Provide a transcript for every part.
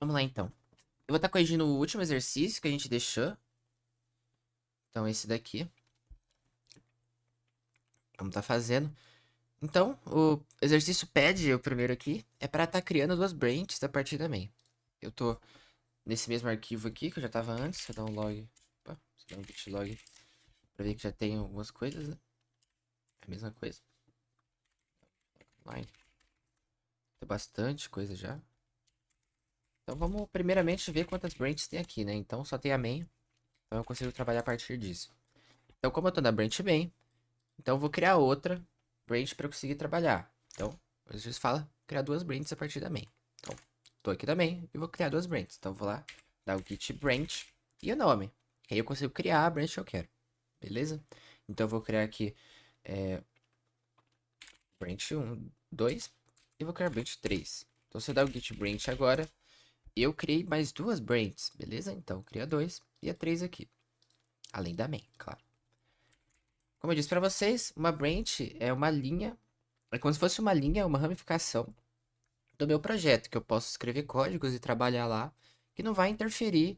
Vamos lá, então. Eu vou estar corrigindo o último exercício que a gente deixou. Então, esse daqui. Vamos estar fazendo. Então, o exercício pede, o primeiro aqui, é para estar criando duas branches a partir da main. Eu tô nesse mesmo arquivo aqui, que eu já estava antes. Você dá um log. Opa, você dá um git log para ver que já tem algumas coisas, né? É a mesma coisa. Line. Tem bastante coisa já. Então, vamos primeiramente ver quantas branches tem aqui, né? Então, só tem a main. Então, eu consigo trabalhar a partir disso. Então, como eu tô na branch main, então eu vou criar outra branch para conseguir trabalhar. Então, às vezes fala criar duas branches a partir da main. Então, tô aqui da main e vou criar duas branches. Então, eu vou lá, dar o git branch e o nome. Que aí eu consigo criar a branch que eu quero. Beleza? Então, eu vou criar aqui branch 1, 2 e vou criar branch 3. Então, se eu dar o git branch agora, eu criei mais duas branches. Beleza? Então, cria dois e a 3 aqui. Além da main, claro. Como eu disse para vocês, uma branch é uma linha, é como se fosse uma linha, uma ramificação do meu projeto, que eu posso escrever códigos e trabalhar lá, que não vai interferir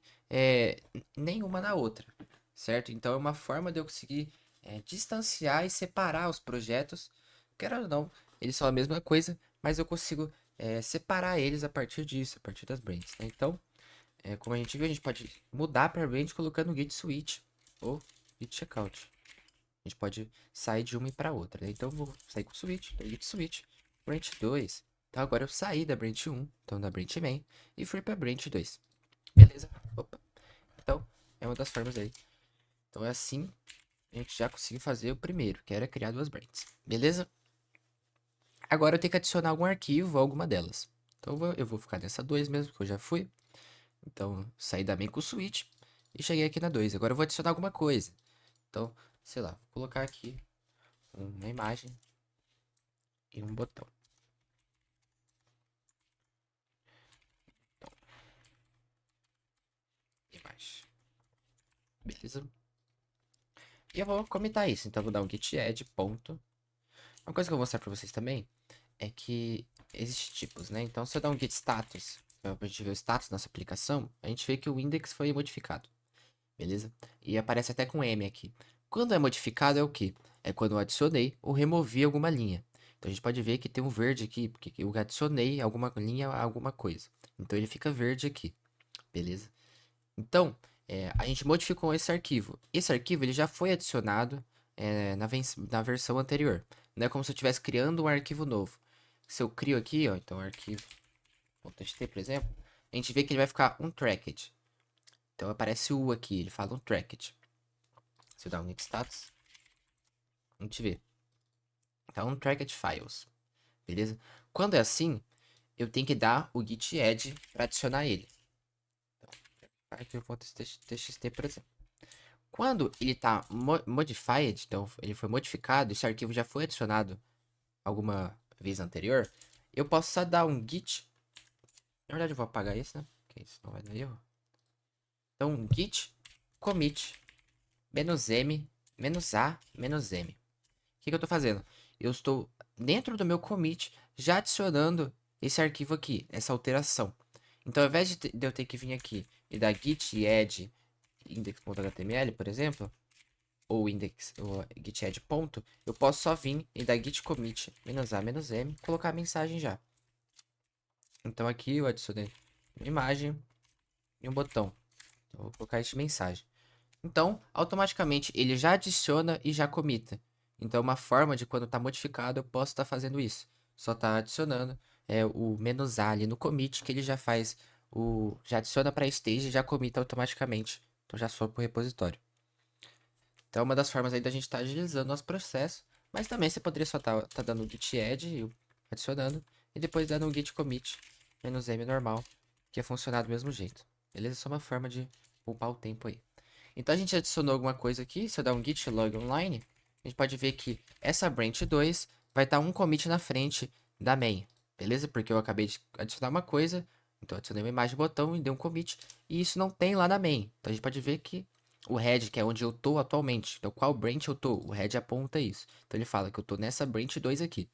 nenhuma na outra, certo? Então é uma forma de eu conseguir distanciar e separar os projetos, quero ou não, eles são a mesma coisa, mas eu consigo separar eles a partir disso, a partir das branches, né? Então, como a gente viu, a gente pode mudar para branch colocando git switch ou git checkout. A gente pode sair de uma e para outra, né? Então eu vou sair com o switch, git switch, branch 2. Então agora eu saí da branch 1, então da branch main, e fui para branch 2. Beleza? Opa. Então é uma das formas aí. Então é assim a gente já conseguiu fazer o primeiro, que era criar duas branches. Beleza? Agora eu tenho que adicionar algum arquivo a alguma delas. Então eu vou ficar nessa 2 mesmo, que eu já fui. Então saí da main com o switch e cheguei aqui na 2. Agora eu vou adicionar alguma coisa. Então, sei lá, vou colocar aqui uma imagem e um botão. Então, imagem. Beleza? E eu vou comentar isso. Então, eu vou dar um git add ponto. Uma coisa que eu vou mostrar pra vocês também é que existem tipos, né? Então, se eu dar um git status, pra gente ver o status da nossa aplicação, a gente vê que o index foi modificado. Beleza? E aparece até com M aqui. Quando é modificado é o quê? É quando eu adicionei ou removi alguma linha. Então, a gente pode ver que tem um verde aqui, porque eu adicionei alguma linha a alguma coisa. Então, ele fica verde aqui. Beleza? Então, a gente modificou esse arquivo. Esse arquivo ele já foi adicionado na versão anterior. Não é como se eu estivesse criando um arquivo novo. Se eu crio aqui, ó, então arquivo.txt, por exemplo, a gente vê que ele vai ficar untracked. Então aparece o U aqui, ele fala untracked. Se eu dar um git status, a gente vê. Tá untracked files, beleza? Quando é assim, eu tenho que dar o git add para adicionar ele. Então, arquivo.txt, por exemplo. Quando ele está modified, então ele foi modificado, esse arquivo já foi adicionado alguma vez anterior, eu posso só dar um git. Na verdade, eu vou apagar esse, né? Porque isso não vai dar erro. Então, um git commit "-m "-a "-m". O que eu estou fazendo? Eu estou dentro do meu commit já adicionando esse arquivo aqui, essa alteração. Então, ao invés de eu ter que vir aqui e dar git add index.html, por exemplo, ou index, ou git add ponto, eu posso só vir e dar git commit "-a "-m", colocar a mensagem já. Então aqui eu adicionei uma imagem e um botão. Então, eu vou colocar esta mensagem. Então, automaticamente ele já adiciona e já comita. Então, uma forma de quando está modificado, eu posso estar fazendo isso. Só está adicionando o "-a" ali no commit, que ele já faz já adiciona para a stage e já comita automaticamente. Então já sobe para o repositório. Então, é uma das formas aí da gente estar agilizando nosso processo. Mas também você poderia só estar dando o git add, adicionando, e depois dando um git commit "-m" normal, que ia funcionar do mesmo jeito. Beleza? Só uma forma de poupar o tempo aí. Então, a gente adicionou alguma coisa aqui. Se eu dar um git log online, a gente pode ver que essa branch 2 vai estar um commit na frente da main. Beleza? Porque eu acabei de adicionar uma coisa. Então, eu adicionei uma imagem botão e dei um commit. E isso não tem lá na main. Então, a gente pode ver que o head, que é onde eu tô atualmente. Então, qual branch eu tô? O head aponta isso. Então, ele fala que eu tô nessa branch 2 aqui.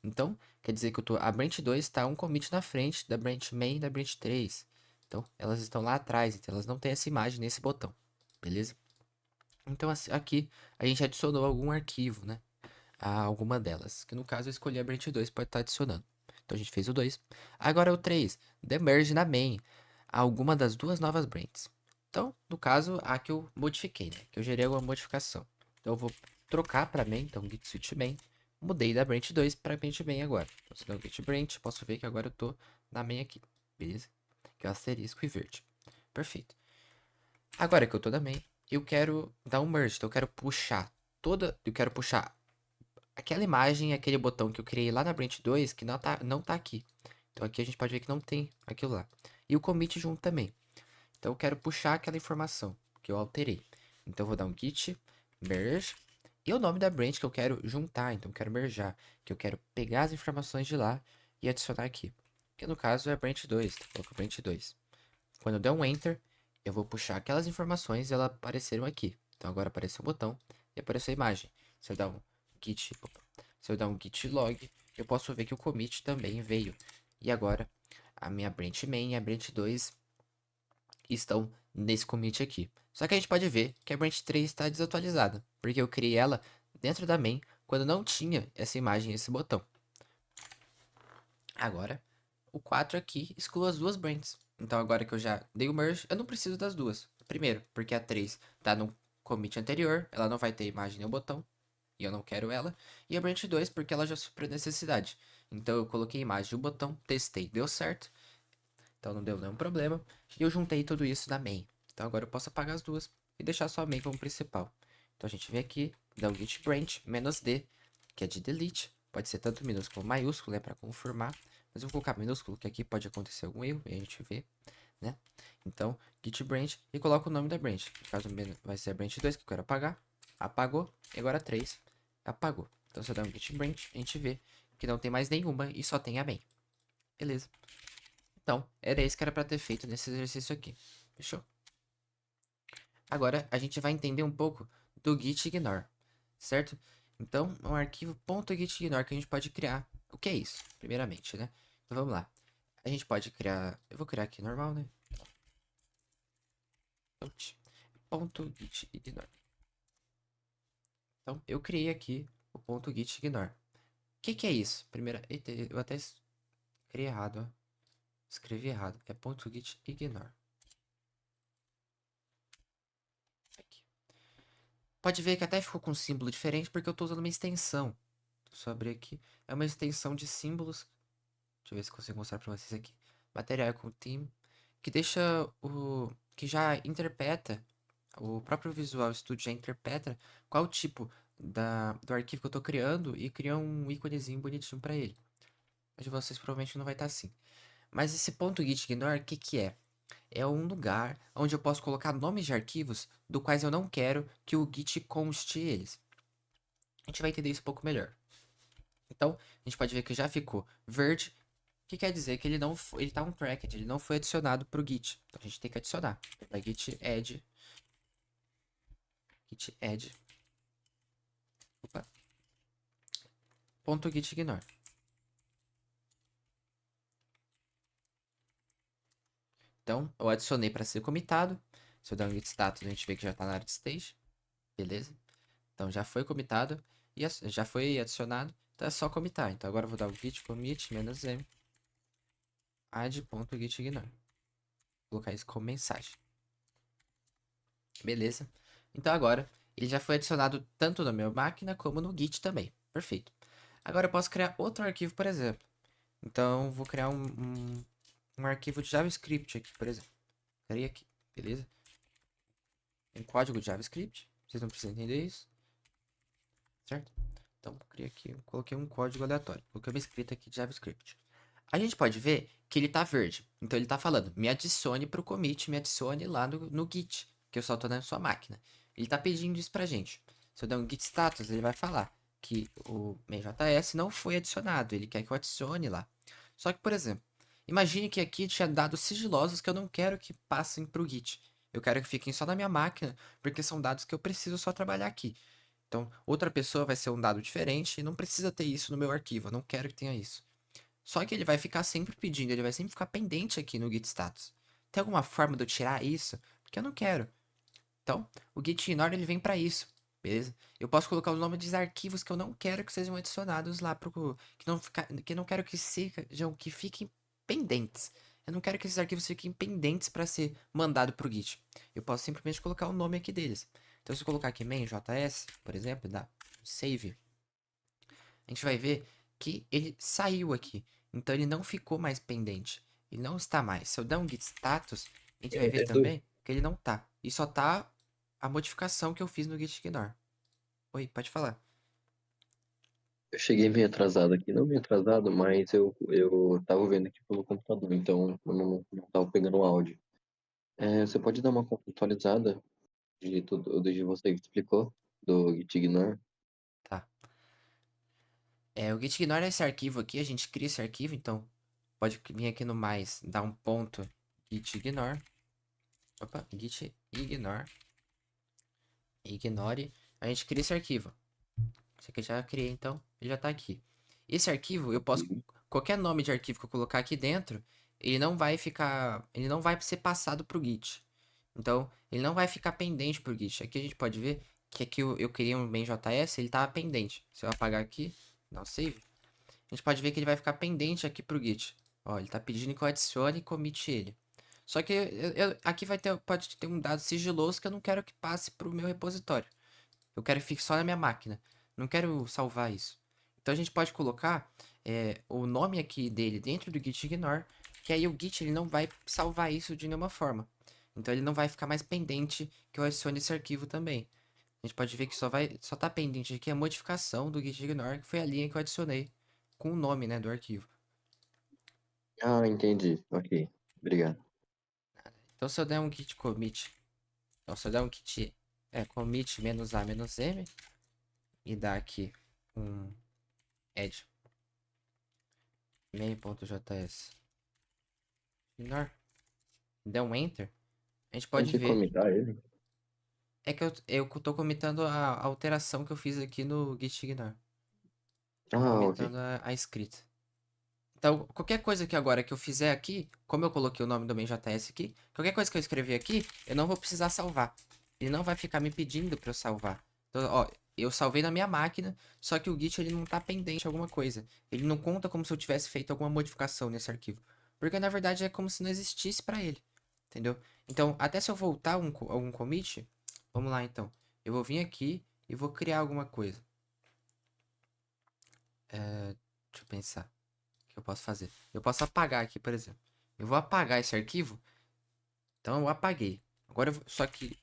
Então, quer dizer que a branch 2 está um commit na frente da branch main e da branch 3. Então, elas estão lá atrás, então elas não têm essa imagem nesse botão, beleza? Então, aqui a gente adicionou algum arquivo, né? A alguma delas, que no caso eu escolhi a branch 2 pode estar adicionando. Então a gente fez o 2. Agora o 3, the merge na main, alguma das duas novas branches. Então, no caso, a que eu modifiquei, né? Que eu gerei alguma modificação. Então eu vou trocar para main, então git switch main. Mudei da branch 2 para branch main agora. Então se der o git branch, posso ver que agora eu tô na main aqui, beleza? Que é o asterisco e verde. Perfeito. Agora que eu tô na main, eu quero dar um merge, então eu quero puxar eu quero puxar aquela imagem, aquele botão que eu criei lá na branch 2, que não tá aqui. Então aqui a gente pode ver que não tem aquilo lá. E o commit junto também. Então eu quero puxar aquela informação que eu alterei. Então eu vou dar um git merge e o nome da branch que eu quero juntar, então eu quero merjar, que eu quero pegar as informações de lá e adicionar aqui. Que no caso é branch 2, tá? Coloca branch 2. Quando eu der um enter, eu vou puxar aquelas informações e elas apareceram aqui. Então agora apareceu o botão e apareceu a imagem. Se eu dar um git, se eu dar um git log, eu posso ver que o commit também veio. E agora a minha branch main e a branch 2 estão nesse commit aqui. Só que a gente pode ver que a branch 3 está desatualizada, porque eu criei ela dentro da main quando não tinha essa imagem, esse botão. Agora, o 4 aqui exclui as duas branches. Então agora que eu já dei o merge, eu não preciso das duas. Primeiro, porque a 3 tá no commit anterior, ela não vai ter imagem nem o botão, e eu não quero ela. E a branch 2, porque ela já supriu a necessidade. Então eu coloquei a imagem e o botão, testei, deu certo. Então não deu nenhum problema. E eu juntei tudo isso na main. Então agora eu posso apagar as duas e deixar só a main como principal. Então a gente vem aqui, dá o git branch -d, que é de delete. Pode ser tanto minúsculo como maiúsculo, né, para confirmar. Mas eu vou colocar minúsculo, que aqui pode acontecer algum erro, e a gente vê, né? Então, git branch e coloco o nome da branch. No caso, vai ser a branch 2 que eu quero apagar. Apagou. E agora 3 apagou. Então, se eu der um git branch, a gente vê que não tem mais nenhuma e só tem a main. Beleza. Então, era isso que era para ter feito nesse exercício aqui. Fechou? Agora, a gente vai entender um pouco do git ignore, certo? Então, é um arquivo .gitignore que a gente pode criar. O que é isso, primeiramente, né? Então, vamos lá. A gente pode criar... Eu vou criar aqui normal, né? .gitignore. Então, eu criei aqui o .gitignore. O que é isso? Primeira... Eita, eu até criei errado, ó. Escrevi errado. É .gitignore. Aqui. Pode ver que até ficou com um símbolo diferente porque eu estou usando uma extensão. Só abrir aqui. É uma extensão de símbolos. Deixa eu ver se consigo mostrar para vocês aqui. Material com theme. Que deixa o... Que já interpreta. O próprio Visual Studio já interpreta qual o tipo do arquivo que eu estou criando e cria um íconezinho bonitinho para ele. Mas de vocês provavelmente não vai estar assim. Mas esse ponto git ignore, o que que é? É um lugar onde eu posso colocar nomes de arquivos do quais eu não quero que o Git conste eles. A gente vai entender isso um pouco melhor. Então, a gente pode ver que já ficou verde, que quer dizer que ele não foi, ele tá um tracked, ele não foi adicionado para o Git. Então a gente tem que adicionar. Vai git add, opa, ponto git ignore. Então, eu adicionei para ser comitado. Se eu der um git status, a gente vê que já está na área de stage. Beleza? Então já foi comitado e já foi adicionado. Então é só comitar. Então agora eu vou dar o git commit -m add.gitignore. Vou colocar isso como mensagem. Beleza? Então agora ele já foi adicionado tanto na minha máquina como no Git também. Perfeito. Agora eu posso criar outro arquivo, por exemplo. Então vou criar um arquivo de JavaScript aqui, por exemplo. Criei aqui, beleza? Tem código de JavaScript. Vocês não precisam entender isso, certo? Então criei aqui, coloquei um código aleatório. Coloquei uma escrita aqui de JavaScript. A gente pode ver que ele tá verde. Então ele tá falando, me adicione pro commit, me adicione lá no Git, que eu só tô na sua máquina. Ele tá pedindo isso pra gente. Se eu der um git status, ele vai falar que o MJS não foi adicionado, ele quer que eu adicione lá. Só que, por exemplo, imagine que aqui tinha dados sigilosos que eu não quero que passem pro Git. Eu quero que fiquem só na minha máquina, porque são dados que eu preciso só trabalhar aqui. Então, outra pessoa vai ser um dado diferente e não precisa ter isso no meu arquivo, eu não quero que tenha isso. Só que ele vai ficar sempre pedindo, ele vai sempre ficar pendente aqui no git status. tem alguma forma de eu tirar isso? Porque eu não quero. Então, o git ignore ele vem para isso, beleza? Eu posso colocar o nome dos arquivos que eu não quero que sejam adicionados lá pro que não quero que fiquem pendentes. Eu não quero que esses arquivos fiquem pendentes para ser mandado pro Git. Eu posso simplesmente colocar o nome aqui deles. Então, se eu colocar aqui main.js, por exemplo, dá save, a gente vai ver que ele saiu aqui. Então, ele não ficou mais pendente. Ele não está mais. Se eu der um git status, a gente vai ver Edu, também que ele não tá. E só tá a modificação que eu fiz no git ignore. Oi, pode falar. eu cheguei meio atrasado aqui, não meio atrasado, mas eu tava vendo aqui pelo computador, então eu não tava pegando o áudio. Você pode dar uma contextualizada de tudo, desde você que explicou, do Git Ignore? Tá. O git ignore é esse arquivo aqui, a gente cria esse arquivo, então pode vir aqui no mais, dar um ponto git ignore. Opa, git ignore. Ignore. A gente cria esse arquivo. Esse aqui eu já criei, então ele já tá aqui. Esse arquivo, eu posso. Uhum. Qualquer nome de arquivo que eu colocar aqui dentro, ele não vai ficar. Ele não vai ser passado pro Git. Então, ele não vai ficar pendente pro Git. Aqui a gente pode ver que aqui eu criei um main.js, ele tava pendente. Se eu apagar aqui, não save, a gente pode ver que ele vai ficar pendente aqui pro Git. Ó, ele tá pedindo que eu adicione e commit ele. Só que aqui pode ter um dado sigiloso que eu não quero que passe pro meu repositório. Eu quero que fique só na minha máquina. Não quero salvar isso. Então a gente pode colocar o nome aqui dele dentro do git ignore, que aí o git ele não vai salvar isso de nenhuma forma. Então ele não vai ficar mais pendente que eu adicione esse arquivo também. A gente pode ver que só tá pendente aqui a modificação do git ignore, que foi a linha que eu adicionei com o nome, né, do arquivo. Ah, entendi. Ok, obrigado. Então se eu der um git commit, então se eu der um git commit -a-m e dar aqui um add main.js ignore, der um enter, a gente pode Antes de ver. comentar ele. É que eu tô comentando a alteração que eu fiz aqui no git ignore. Tô Ah, ok. comentando a escrita. Então, qualquer coisa que agora que eu fizer aqui, como eu coloquei o nome do main.js aqui, qualquer coisa que eu escrever aqui, eu não vou precisar salvar. Ele não vai ficar me pedindo para eu salvar. Então, ó, eu salvei na minha máquina, só que o Git ele não tá pendente de alguma coisa. Ele não conta como se eu tivesse feito alguma modificação nesse arquivo. Porque na verdade é como se não existisse para ele. Entendeu? Então, até se eu voltar algum commit, vamos lá então. Eu vou vir aqui e vou criar alguma coisa. Deixa eu pensar. O que eu posso fazer? Eu posso apagar aqui, por exemplo. Eu vou apagar esse arquivo. Então eu apaguei. Só que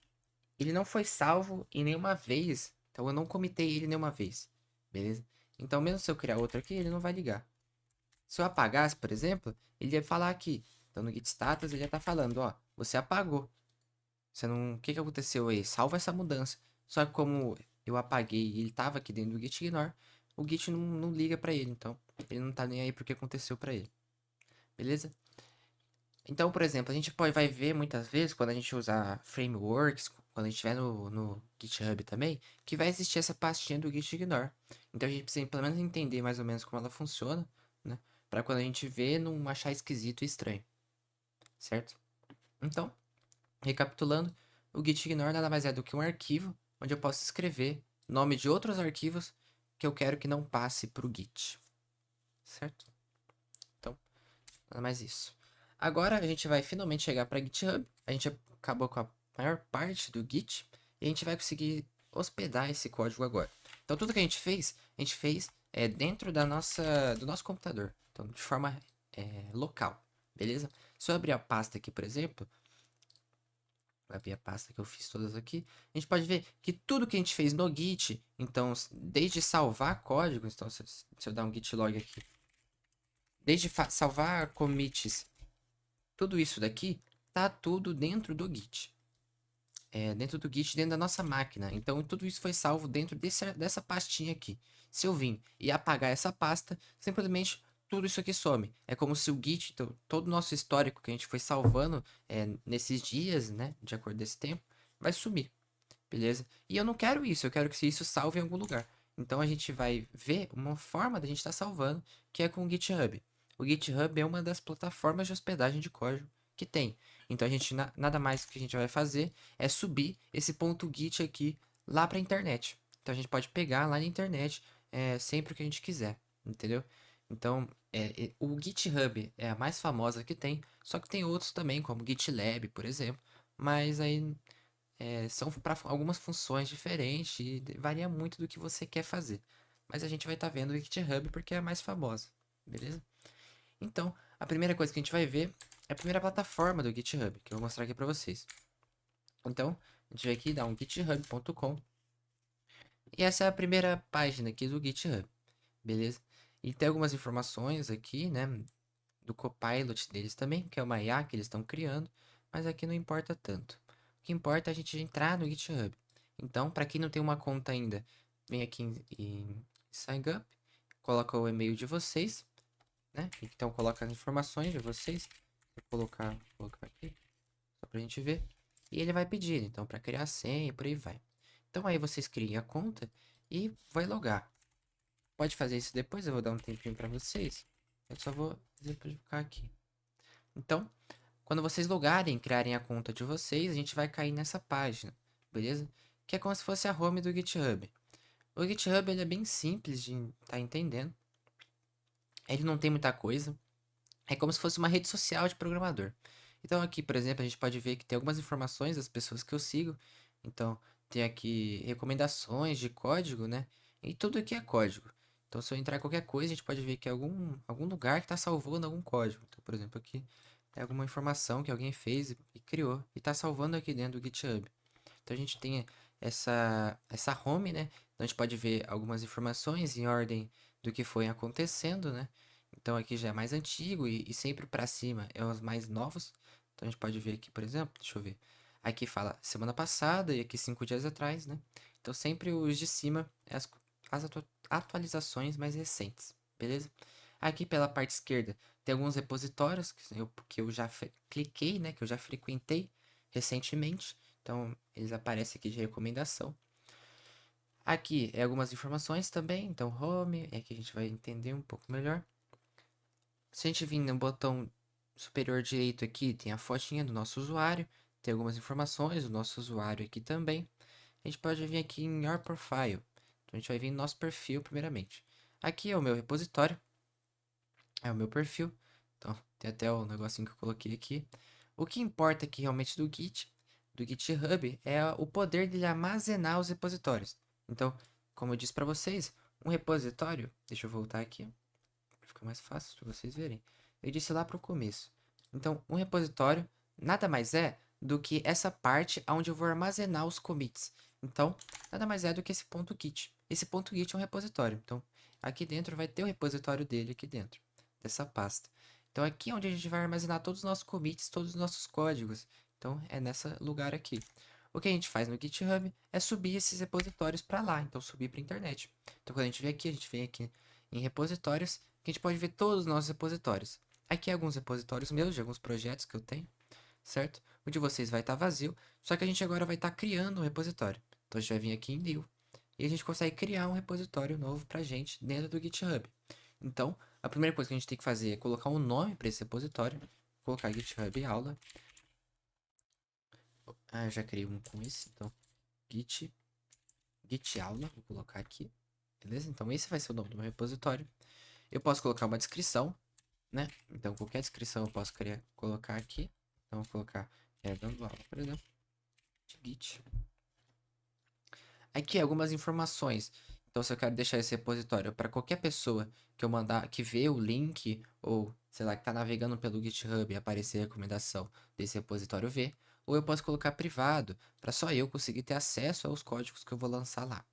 ele não foi salvo em nenhuma vez. Então eu não comitei ele nenhuma vez. Beleza? Então mesmo se eu criar outro aqui, ele não vai ligar. Se eu apagasse, por exemplo, ele ia falar aqui. Então no git status ele ia estar falando, ó, você apagou. Você não, o que que aconteceu aí? Salva essa mudança. Só que como eu apaguei e ele tava aqui dentro do git ignore, o git não liga pra ele, então ele não tá nem aí porque aconteceu pra ele. Beleza? Então, por exemplo, a gente vai ver muitas vezes quando a gente usar frameworks, quando a gente estiver no GitHub também, que vai existir essa pastinha do git ignore. Então a gente precisa pelo menos entender mais ou menos como ela funciona, né? Para quando a gente vê não achar esquisito e estranho, certo? Então, recapitulando, o git ignore nada mais é do que um arquivo onde eu posso escrever nome de outros arquivos que eu quero que não passe para o Git, certo? Então, nada mais isso. Agora a gente vai finalmente chegar para GitHub. A gente acabou com a maior parte do Git e a gente vai conseguir hospedar esse código agora. Então tudo que a gente fez dentro do nosso computador, então de forma local, beleza? Se eu abrir a pasta aqui, por exemplo, vou abrir a pasta que eu fiz todas aqui, a gente pode ver que tudo que a gente fez no Git, então desde salvar código, então se eu dar um git log aqui, desde salvar commits, tudo isso daqui tá tudo dentro do Git. Dentro do Git, dentro da nossa máquina. Então, tudo isso foi salvo dentro dessa pastinha aqui. Se eu vim e apagar essa pasta, simplesmente tudo isso aqui some. É como se o Git, então, todo o nosso histórico que a gente foi salvando nesses dias, né, de acordo com esse tempo, vai sumir, beleza? E eu não quero isso, eu quero que isso salve em algum lugar. Então, a gente vai ver uma forma da gente estar salvando, que é com o GitHub. O GitHub é uma das plataformas de hospedagem de código que tem. Então a gente nada mais que a gente vai fazer é subir esse ponto Git aqui lá para a internet. Então a gente pode pegar lá na internet sempre que a gente quiser, entendeu? Então o GitHub é a mais famosa que tem, só que tem outros também, como GitLab, por exemplo. Mas aí são para algumas funções diferentes e varia muito do que você quer fazer. Mas a gente vai estar vendo o GitHub porque é a mais famosa, beleza? Então, a primeira coisa que a gente vai ver é a primeira plataforma do GitHub, que eu vou mostrar aqui para vocês. Então, a gente vai aqui dar um github.com e essa é a primeira página aqui do GitHub, beleza? E tem algumas informações aqui, né, do Copilot deles também, que é uma IA que eles estão criando, mas aqui não importa tanto. O que importa é a gente entrar no GitHub. Então, para quem não tem uma conta ainda, vem aqui em Sign Up, coloca o e-mail de vocês, né? Então, coloca as informações de vocês. Vou colocar aqui, só pra gente ver. E ele vai pedir, então, para criar a senha e por aí vai. Então, aí vocês criem a conta e vai logar. Pode fazer isso depois, eu vou dar um tempinho para vocês. Eu só vou exemplificar aqui. Então, quando vocês logarem, criarem a conta de vocês, a gente vai cair nessa página, beleza? Que é como se fosse a home do GitHub. O GitHub ele é bem simples de estar entendendo. Ele não tem muita coisa. É como se fosse uma rede social de programador. Então aqui, por exemplo, a gente pode ver que tem algumas informações das pessoas que eu sigo. Então, tem aqui recomendações de código, né? E tudo aqui é código. Então, se eu entrar em qualquer coisa, a gente pode ver que é algum lugar que está salvando algum código. Então, por exemplo, aqui é alguma informação que alguém fez e criou e está salvando aqui dentro do GitHub. Então, a gente tem essa home, né? Então, a gente pode ver algumas informações em ordem do que foi acontecendo, né? Então aqui já é mais antigo e sempre para cima é os mais novos. Então a gente pode ver aqui, por exemplo, deixa eu ver. Aqui fala semana passada e aqui 5 dias atrás, né? Então sempre os de cima é as atualizações mais recentes, beleza? Aqui pela parte esquerda tem alguns repositórios que eu já cliquei, né? Que eu já frequentei recentemente. Então eles aparecem aqui de recomendação. Aqui é algumas informações também, então home, é que a gente vai entender um pouco melhor. Se a gente vir no botão superior direito aqui, tem a fotinha do nosso usuário, tem algumas informações do nosso usuário aqui também. A gente pode vir aqui em Your Profile. Então a gente vai vir no nosso perfil primeiramente. Aqui é o meu repositório, é o meu perfil. Então tem até o negocinho que eu coloquei aqui. O que importa aqui realmente do GitHub, é o poder dele armazenar os repositórios. Então, como eu disse para vocês, um repositório, deixa eu voltar aqui, fica mais fácil de vocês verem. Eu disse lá para o começo. Então, um repositório nada mais é do que essa parte onde eu vou armazenar os commits. Então, nada mais é do que esse ponto git. Esse ponto git é um repositório. Então, aqui dentro vai ter o repositório dele aqui dentro, dessa pasta. Então, aqui é onde a gente vai armazenar todos os nossos commits, todos os nossos códigos. Então, é nesse lugar aqui. O que a gente faz no GitHub é subir esses repositórios para lá, então subir para a internet. Então, quando a gente vem aqui em repositórios, que a gente pode ver todos os nossos repositórios. Aqui alguns repositórios meus, de alguns projetos que eu tenho, certo? O de vocês vai estar vazio, só que a gente agora vai estar criando um repositório. Então a gente vai vir aqui em New e a gente consegue criar um repositório novo pra gente dentro do GitHub. Então, a primeira coisa que a gente tem que fazer é colocar um nome para esse repositório. Vou colocar GitHub aula. Ah, eu já criei um com esse, então Git aula, vou colocar aqui. Beleza? Então esse vai ser o nome do meu repositório. Eu posso colocar uma descrição, né? Então, qualquer descrição eu posso colocar aqui. Então, vou colocar dando aula, por exemplo, de Git. Aqui algumas informações. Então, se eu quero deixar esse repositório para qualquer pessoa que eu mandar, que vê o link, ou sei lá, que está navegando pelo GitHub e aparecer a recomendação desse repositório ver, ou eu posso colocar privado, para só eu conseguir ter acesso aos códigos que eu vou lançar lá.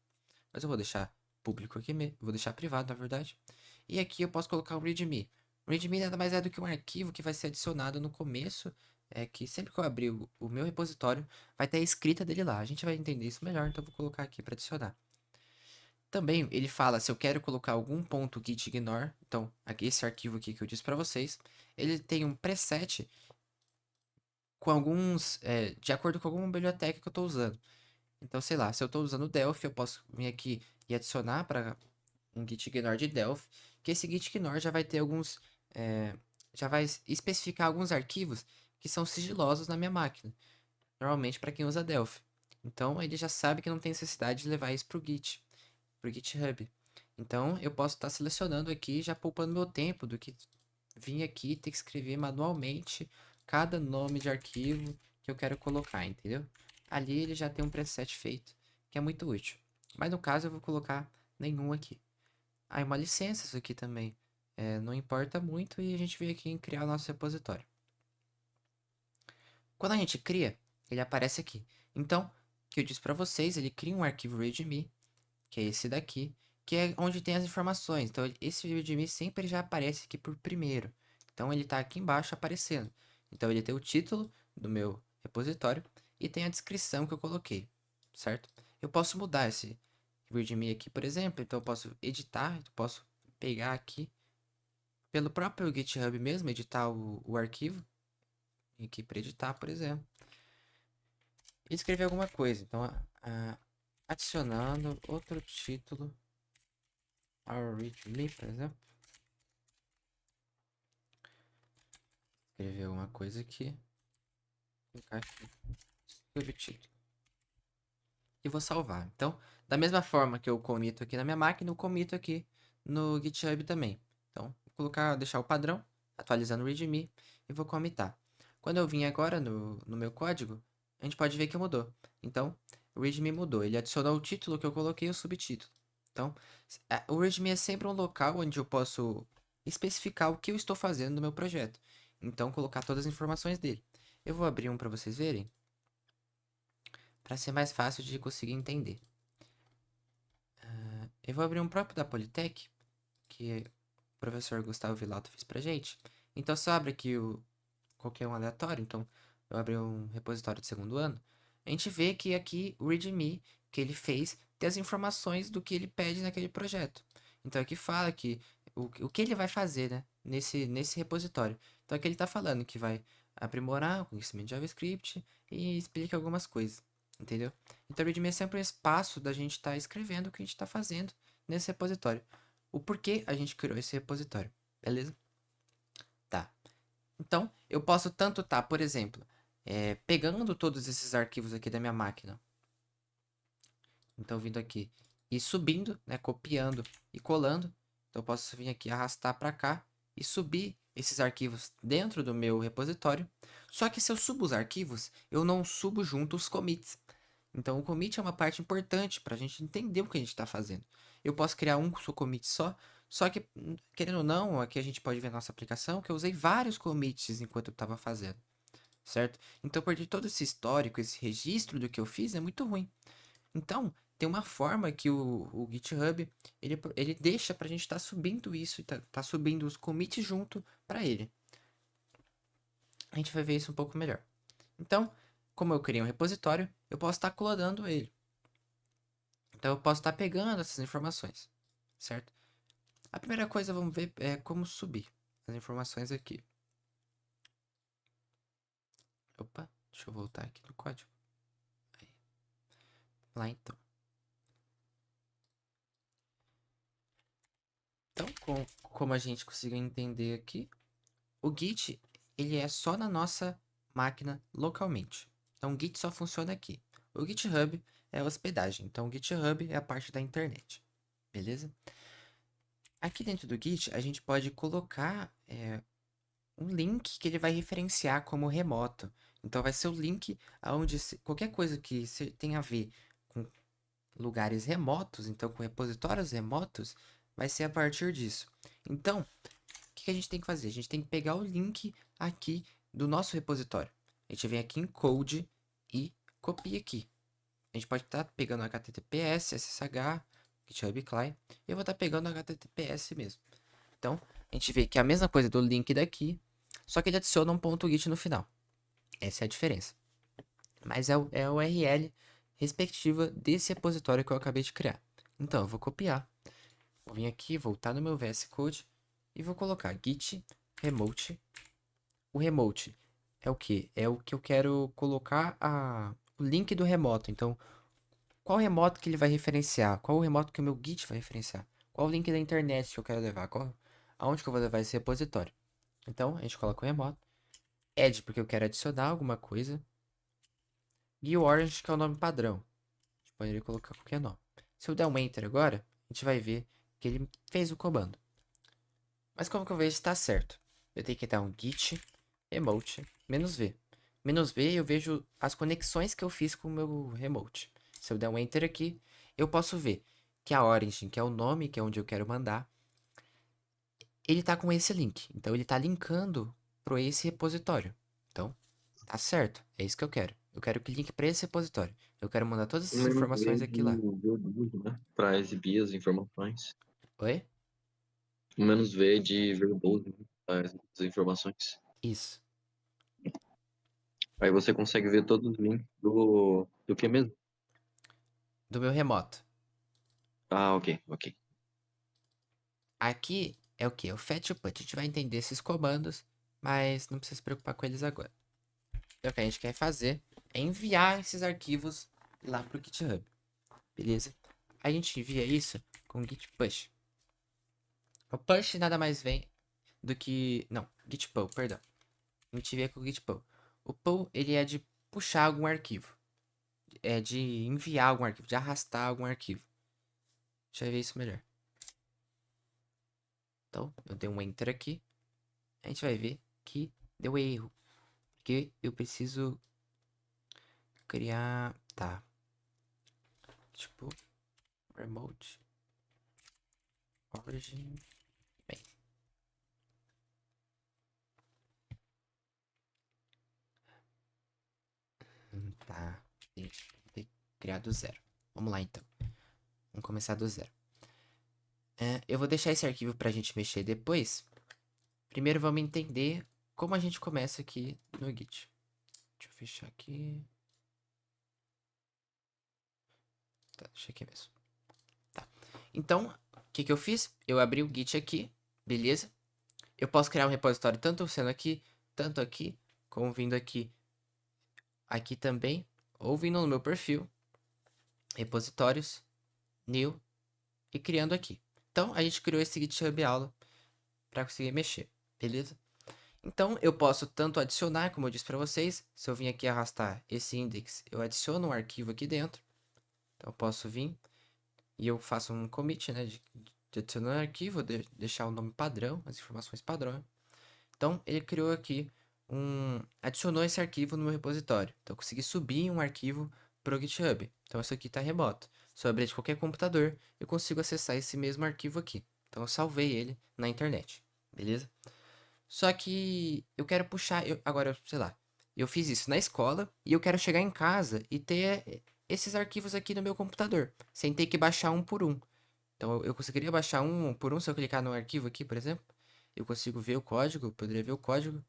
Mas eu vou deixar público aqui mesmo, vou deixar privado, na verdade. E aqui eu posso colocar um README. O README nada mais é do que um arquivo que vai ser adicionado no começo, que sempre que eu abrir o meu repositório, vai ter a escrita dele lá. A gente vai entender isso melhor, então eu vou colocar aqui para adicionar. Também ele fala se eu quero colocar algum ponto git ignore, então aqui, esse arquivo aqui que eu disse para vocês, ele tem um preset com alguns, de acordo com alguma biblioteca que eu estou usando. Então, sei lá, se eu estou usando o Delphi, eu posso vir aqui e adicionar para um git ignore de Delphi, que esse git ignore já vai ter alguns, já vai especificar alguns arquivos que são sigilosos na minha máquina, normalmente para quem usa Delphi. Então ele já sabe que não tem necessidade de levar isso pro Git, pro GitHub. Então eu posso estar selecionando aqui, já poupando meu tempo do que vir aqui e ter que escrever manualmente cada nome de arquivo que eu quero colocar, entendeu? Ali ele já tem um preset feito, que é muito útil. Mas no caso eu vou colocar nenhum aqui. Ah, e uma licença isso aqui também. Não importa muito e a gente veio aqui em criar o nosso repositório. Quando a gente cria, ele aparece aqui. Então, o que eu disse para vocês, ele cria um arquivo readme, que é esse daqui, que é onde tem as informações. Então, esse readme sempre já aparece aqui por primeiro. Então, ele está aqui embaixo aparecendo. Então, ele tem o título do meu repositório e tem a descrição que eu coloquei, certo? Eu posso mudar esse readme aqui, por exemplo. Então, eu posso editar, eu posso pegar aqui pelo próprio GitHub mesmo, editar o arquivo. Aqui para editar, por exemplo. E escrever alguma coisa. Então, adicionando outro título ao readme, por exemplo. Escrever alguma coisa aqui. Colocar aqui. Subtítulo. E vou salvar. Então, da mesma forma que eu comito aqui na minha máquina, eu comito aqui no GitHub também. Então, vou colocar, deixar o padrão, atualizando o readme e vou comitar. Quando eu vim agora no meu código, a gente pode ver que mudou. Então, o readme mudou. Ele adicionou o título que eu coloquei e o subtítulo. Então, o readme é sempre um local onde eu posso especificar o que eu estou fazendo no meu projeto. Então, colocar todas as informações dele. Eu vou abrir um para vocês verem, para ser mais fácil de conseguir entender. Eu vou abrir um próprio da Politec, que o professor Gustavo Vilato fez pra gente. Então, se eu abro aqui qualquer um aleatório, então eu abri um repositório de segundo ano, a gente vê que aqui o README que ele fez tem as informações do que ele pede naquele projeto. Então aqui fala que o que ele vai fazer, né, nesse repositório. Então aqui ele está falando que vai aprimorar o conhecimento de JavaScript e explica algumas coisas, entendeu? Então o README é sempre um espaço da gente estar escrevendo o que a gente está fazendo nesse repositório. O porquê a gente criou esse repositório, beleza? Tá. Então, eu posso tanto estar, por exemplo, pegando todos esses arquivos aqui da minha máquina. Então, vindo aqui e subindo, né, copiando e colando. Então, eu posso vir aqui, arrastar para cá e subir esses arquivos dentro do meu repositório. Só que se eu subo os arquivos, eu não subo junto os commits. Então, o commit é uma parte importante para a gente entender o que a gente está fazendo. Eu posso criar um commit só que, querendo ou não, aqui a gente pode ver na nossa aplicação que eu usei vários commits enquanto eu estava fazendo, certo? Então, perder todo esse histórico, esse registro do que eu fiz é muito ruim. Então, tem uma forma que o GitHub, ele deixa para a gente estar subindo isso e tá subindo os commits junto para ele. A gente vai ver isso um pouco melhor. Então, como eu criei um repositório, eu posso estar clonando ele. Então, eu posso estar pegando essas informações, certo? A primeira coisa, vamos ver, é como subir as informações aqui. Opa, deixa eu voltar aqui no código. Aí. Lá então. Então, como a gente conseguiu entender aqui, o Git, ele é só na nossa máquina localmente. Então, o Git só funciona aqui. O GitHub é a hospedagem. Então, o GitHub é a parte da internet. Beleza? Aqui dentro do Git, a gente pode colocar um link que ele vai referenciar como remoto. Então, vai ser o link aonde qualquer coisa que tenha a ver com lugares remotos, então com repositórios remotos, vai ser a partir disso. Então, o que a gente tem que fazer? A gente tem que pegar o link aqui do nosso repositório. A gente vem aqui em Code e copia aqui. A gente pode estar pegando HTTPS, SSH, GitHub Client, e eu vou estar pegando HTTPS mesmo. Então, a gente vê que é a mesma coisa do link daqui, só que ele adiciona um ponto .git no final. Essa é a diferença. Mas é a URL respectiva desse repositório que eu acabei de criar. Então, eu vou copiar. Vou vir aqui, voltar no meu VS Code e vou colocar git remote. O remote é o que? É o que eu quero colocar o link do remoto. Então, qual remoto que ele vai referenciar? Qual o remoto que o meu Git vai referenciar? Qual o link da internet que eu quero levar? Aonde que eu vou levar esse repositório? Então, a gente coloca o remoto. Add, porque eu quero adicionar alguma coisa. E o Orange, que é o nome padrão. A gente poderia colocar qualquer nome. Se eu der um Enter agora, a gente vai ver que ele fez o comando. Mas como que eu vejo se está certo? Eu tenho que dar um git remote "-v". "-v" eu vejo as conexões que eu fiz com o meu remote. Se eu der um enter aqui, eu posso ver que a origin, que é o nome, que é onde eu quero mandar, ele tá com esse link. Então ele tá linkando para esse repositório. Então, tá certo. É isso que eu quero. Eu quero que linke para esse repositório. Eu quero mandar todas Um essas menos V informações aqui de lá. Verboso, né? Para exibir as informações. Oi? Um menos V de Verboso, né? Para as informações. Isso. Aí você consegue ver todos os links do que mesmo? Do meu remoto. Ah, ok. Aqui é o que? É o fetch e o put. A gente vai entender esses comandos, mas não precisa se preocupar com eles agora. Então, o que a gente quer fazer é enviar esses arquivos lá pro GitHub. Beleza? A gente envia isso com git push. O push nada mais vem do que... Não, git pull, perdão. A gente envia com o git pull. O pull, ele é de puxar algum arquivo. É de enviar algum arquivo, de arrastar algum arquivo. Deixa eu ver isso melhor. Então, eu dei um enter aqui. A gente vai ver que deu erro. Porque eu preciso criar... Tá. Tipo, remote origin. Bem. Tá. Tem que criar do zero. Vamos lá então. Vamos começar do zero. Eu vou deixar esse arquivo pra gente mexer depois. Primeiro vamos entender como a gente começa aqui no Git. Deixa eu fechar aqui. Tá, deixa aqui mesmo. Tá. Então, o que que eu fiz? Eu abri o Git aqui, beleza? Eu posso criar um repositório tanto sendo aqui, tanto aqui, como vindo aqui também, ou vindo no meu perfil, repositórios, new, e criando aqui. Então, a gente criou esse GitHub aula para conseguir mexer, beleza? Então, eu posso tanto adicionar, como eu disse para vocês, se eu vim aqui arrastar esse index, eu adiciono um arquivo aqui dentro. Então, eu posso vir e eu faço um commit, né, de adicionar um arquivo, deixar o nome padrão, as informações padrão. Então, ele criou aqui adicionou esse arquivo no meu repositório. Então, eu consegui subir um arquivo para o GitHub. Então, isso aqui está remoto. Se eu abrir de qualquer computador, eu consigo acessar esse mesmo arquivo aqui. Então, eu salvei ele na internet, beleza? Só que eu quero puxar, agora, sei lá, eu fiz isso na escola e eu quero chegar em casa e ter esses arquivos aqui no meu computador, sem ter que baixar um por um. Então eu conseguiria baixar um por um se eu clicar no arquivo aqui, por exemplo. Eu consigo ver o código, eu poderia ver o código.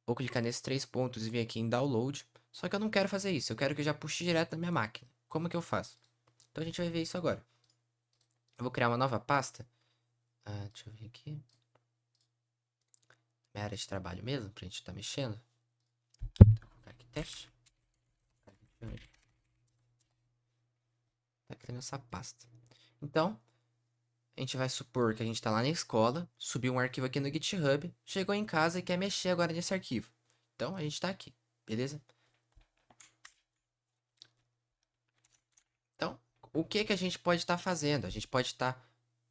Ou clicar nesses três pontos e vir aqui em download. Só que eu não quero fazer isso, eu quero que já puxe direto na minha máquina. Como que eu faço? Então a gente vai ver isso agora. Eu vou criar uma nova pasta. Deixa eu ver aqui. Minha área de trabalho mesmo, pra gente estar mexendo. Vou colocar aqui teste. Tá criando essa pasta. Então, a gente vai supor que a gente está lá na escola, subiu um arquivo aqui no GitHub, chegou em casa e quer mexer agora nesse arquivo. Então, a gente está aqui, beleza? Então, o que que a gente pode estar fazendo? A gente pode estar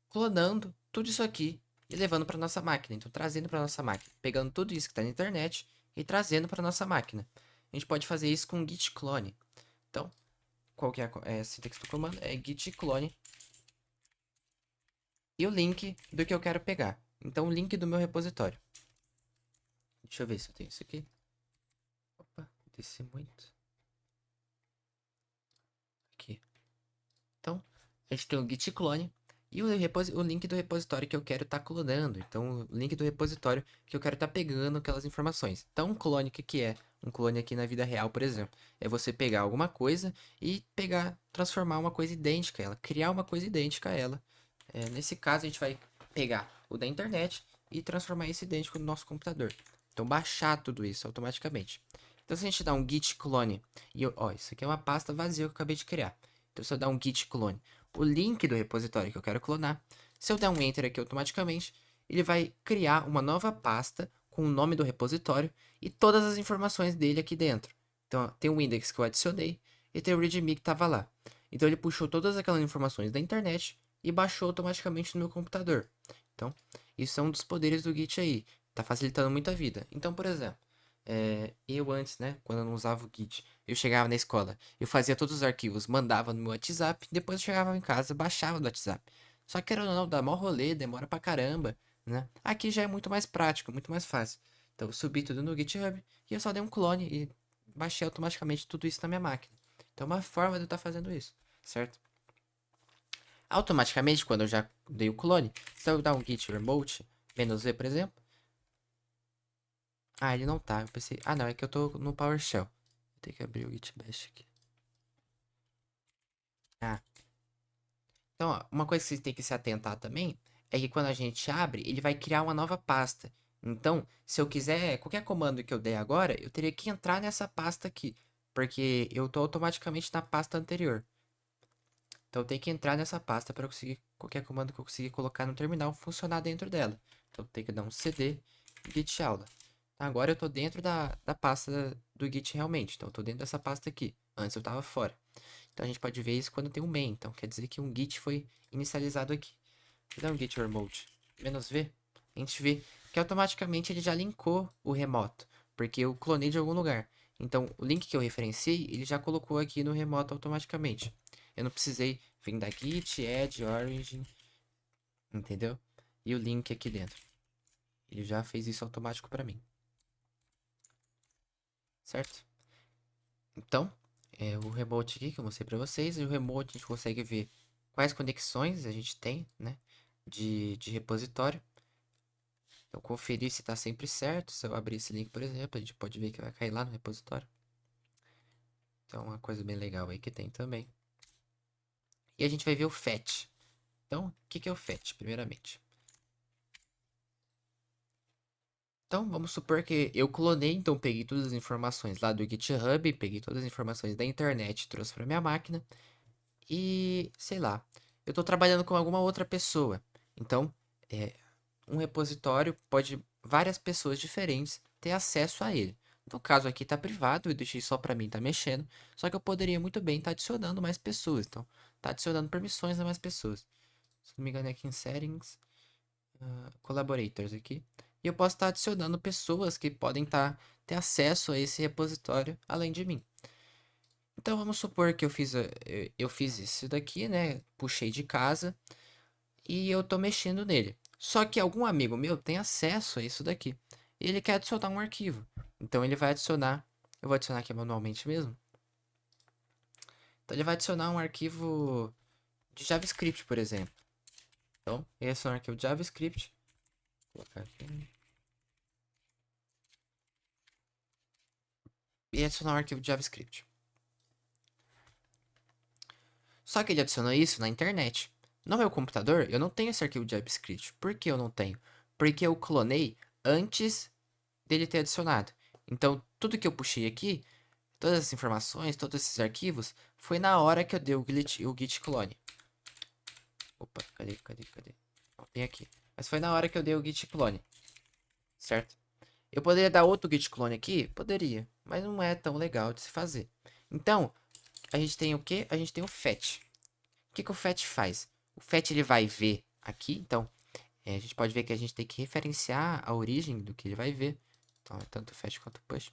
clonando tudo isso aqui e levando para nossa máquina. Então, trazendo para nossa máquina, pegando tudo isso que está na internet e trazendo para nossa máquina. A gente pode fazer isso com git clone. Então, qual que é a sintaxe do comando? É git clone e o link do que eu quero pegar. Então, o link do meu repositório. Deixa eu ver se eu tenho isso aqui. Opa, desci muito. Aqui. Então, a gente tem o git clone e o link do repositório que eu quero estar clonando. Então, o link do repositório que eu quero estar pegando aquelas informações. Então, um clone, o que que é? Um clone aqui na vida real, por exemplo, é você pegar alguma coisa e transformar uma coisa idêntica a ela, criar uma coisa idêntica a ela. Nesse caso, a gente vai pegar o da internet e transformar esse idêntico no nosso computador. Então, baixar tudo isso automaticamente. Então, se a gente dá um git clone, isso aqui é uma pasta vazia que eu acabei de criar. Então, se eu dar um git clone, o link do repositório que eu quero clonar, se eu der um enter aqui automaticamente, ele vai criar uma nova pasta com o nome do repositório e todas as informações dele aqui dentro. Então, ó, tem o index que eu adicionei e tem o readme que estava lá. Então, ele puxou todas aquelas informações da internet e baixou automaticamente no meu computador. Então, isso é um dos poderes do Git aí. Tá facilitando muito a vida. Então, por exemplo, eu antes, né, quando eu não usava o Git, eu chegava na escola, eu fazia todos os arquivos, mandava no meu WhatsApp, depois eu chegava em casa, baixava do WhatsApp. Só que era não, dá mó rolê, demora pra caramba, né? Aqui já é muito mais prático, muito mais fácil. Então eu subi tudo no GitHub e eu só dei um clone e baixei automaticamente tudo isso na minha máquina. Então é uma forma de eu estar fazendo isso, certo? Automaticamente, quando eu já dei o clone, se eu dar um git remote, "-v", por exemplo. Ah, ele não tá. Eu pensei. Ah, não, é que eu tô no PowerShell. Vou ter que abrir o git bash aqui. Ah. Então, ó, uma coisa que vocês têm que se atentar também é que quando a gente abre, ele vai criar uma nova pasta. Então, se eu quiser, qualquer comando que eu der agora, eu teria que entrar nessa pasta aqui, porque eu tô automaticamente na pasta anterior. Então, eu tenho que entrar nessa pasta para conseguir qualquer comando que eu conseguir colocar no terminal funcionar dentro dela. Então, eu tenho que dar um cd git aula. Agora eu tô dentro da pasta do Git realmente. Então eu tô dentro dessa pasta aqui. Antes eu tava fora. Então a gente pode ver isso quando tem um main. Então quer dizer que um Git foi inicializado aqui. Vou dar um Git remote "-v". A gente vê que automaticamente ele já linkou o remoto. Porque eu clonei de algum lugar. Então o link que eu referenciei, ele já colocou aqui no remoto automaticamente. Eu não precisei vir da Git, add, origin, entendeu? E o link aqui dentro. Ele já fez isso automático para mim. Certo? Então, o remote aqui que eu mostrei para vocês, e o remote a gente consegue ver quais conexões a gente tem, né, de repositório. Então, conferir se está sempre certo. Se eu abrir esse link, por exemplo, a gente pode ver que vai cair lá no repositório. Então, uma coisa bem legal aí que tem também. E a gente vai ver o fetch. Então, o que é o fetch, primeiramente? Então, vamos supor que eu clonei, então peguei todas as informações lá do GitHub, peguei todas as informações da internet, trouxe para minha máquina. E, sei lá, eu estou trabalhando com alguma outra pessoa. Então, é, um repositório pode várias pessoas diferentes ter acesso a ele. No caso aqui está privado, eu deixei só para mim estar mexendo. Só que eu poderia muito bem estar adicionando mais pessoas. Então, tá adicionando permissões a mais pessoas. Se não me engano, é aqui em Settings, Collaborators aqui. E eu posso estar adicionando pessoas que podem ter acesso a esse repositório além de mim. Então vamos supor que eu fiz isso daqui, né? Puxei de casa e eu tô mexendo nele. Só que algum amigo meu tem acesso a isso daqui. E ele quer adicionar um arquivo. Então ele vai adicionar. Eu vou adicionar aqui manualmente mesmo. Então ele vai adicionar um arquivo de JavaScript, por exemplo. Então, esse é um arquivo de JavaScript. Vou colocar aqui. E adicionar um arquivo de JavaScript. Só que ele adicionou isso na internet. No meu computador, eu não tenho esse arquivo de JavaScript. Por que eu não tenho? Porque eu clonei antes dele ter adicionado. Então, tudo que eu puxei aqui, todas as informações, todos esses arquivos, foi na hora que eu dei o git clone. Opa, cadê? Ó, tem aqui. Mas foi na hora que eu dei o git clone, certo? Eu poderia dar outro git clone aqui? Poderia, mas não é tão legal de se fazer. Então, a gente tem o quê? A gente tem o fetch. O que o fetch faz? O fetch ele vai ver aqui, então a gente pode ver que a gente tem que referenciar a origem do que ele vai ver. Então é tanto fetch quanto push.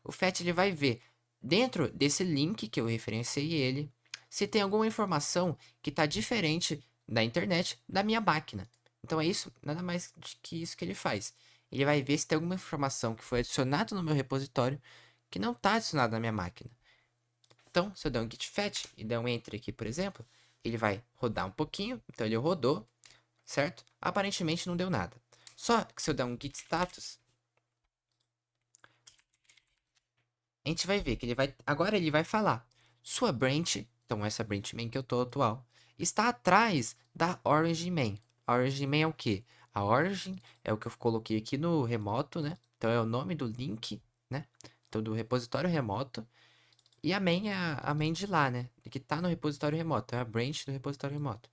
O fetch ele vai ver dentro desse link que eu referenciei ele, se tem alguma informação que está diferente da internet da minha máquina. Então é isso, nada mais que isso que ele faz. Ele vai ver se tem alguma informação que foi adicionada no meu repositório que não está adicionada na minha máquina. Então, se eu der um git fetch e der um enter aqui, por exemplo, ele vai rodar um pouquinho. Então ele rodou, certo? Aparentemente não deu nada. Só que se eu der um git status, a gente vai ver que agora ele vai falar: sua branch, então essa branch main que eu tô atual, está atrás da origin main. A origin main é o quê? A origin é o que eu coloquei aqui no remoto, né? Então é o nome do link, né? Então do repositório remoto. E a main é a main de lá, né? Que tá no repositório remoto, é a branch do repositório remoto.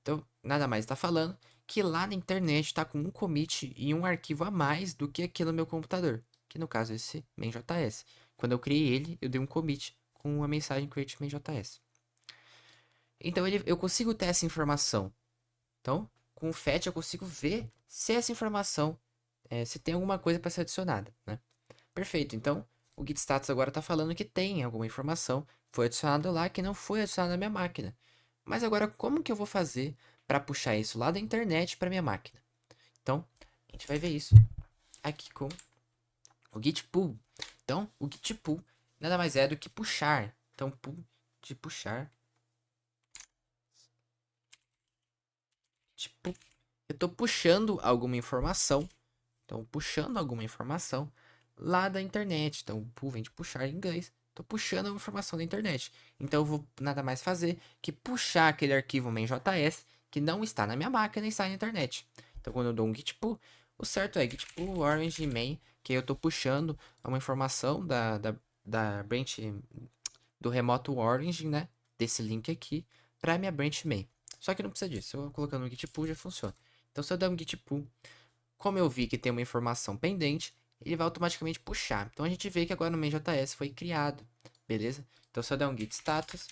Então, nada mais está falando que lá na internet tá com um commit e um arquivo a mais do que aqui no meu computador. Que no caso é esse main.js. Quando eu criei ele, eu dei um commit com a mensagem create main.js. Então eu consigo ter essa informação. Então, com o fetch eu consigo ver se essa informação, se tem alguma coisa para ser adicionada, né? Perfeito. Então, o git status agora está falando que tem alguma informação foi adicionada lá que não foi adicionada na minha máquina. Mas agora, como que eu vou fazer para puxar isso lá da internet para minha máquina? Então, a gente vai ver isso aqui com o git pull. Então, o git pull nada mais é do que puxar. Então, pull de puxar. Tipo, eu estou puxando alguma informação. Então, puxando alguma informação lá da internet. Então, pull vem de puxar em inglês. Estou puxando a informação da internet. Então, eu vou nada mais fazer que puxar aquele arquivo main.js que não está na minha máquina e está na internet. Então, quando eu dou um git pull, o certo é git pull orange main, que eu estou puxando uma informação da branch do remoto origin, né? Desse link aqui, para minha branch main. Só que não precisa disso. Eu colocando no git pull já funciona. Então, se eu der um git pull, como eu vi que tem uma informação pendente, ele vai automaticamente puxar. Então a gente vê que agora no main.js foi criado, beleza? Então se eu der um git status,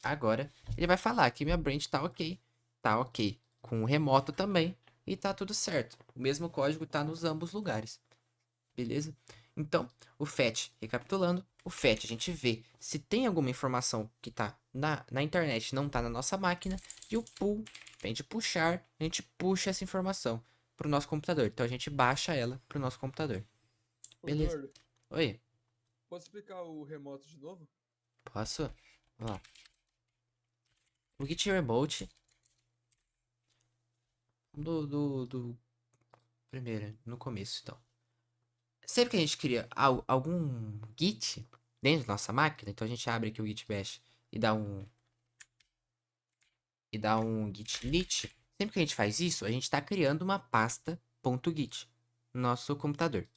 agora ele vai falar que minha branch tá ok com o remoto também e tá tudo certo. O mesmo código tá nos ambos lugares, beleza? Então o fetch, recapitulando, o fetch a gente vê se tem alguma informação que tá na internet não tá na nossa máquina e o pull vem de puxar, a gente puxa essa informação pro nosso computador. Então a gente baixa ela pro nosso computador. Ô, Beleza. Eduardo, Oi, posso explicar o remoto de novo? posso? Vamos lá. O Git Remote do primeiro, no começo, então. Sempre que a gente cria algum Git dentro da nossa máquina, então a gente abre aqui o Git Bash e dá um Git init. Sempre que a gente faz isso, a gente está criando uma pasta .git no nosso computador.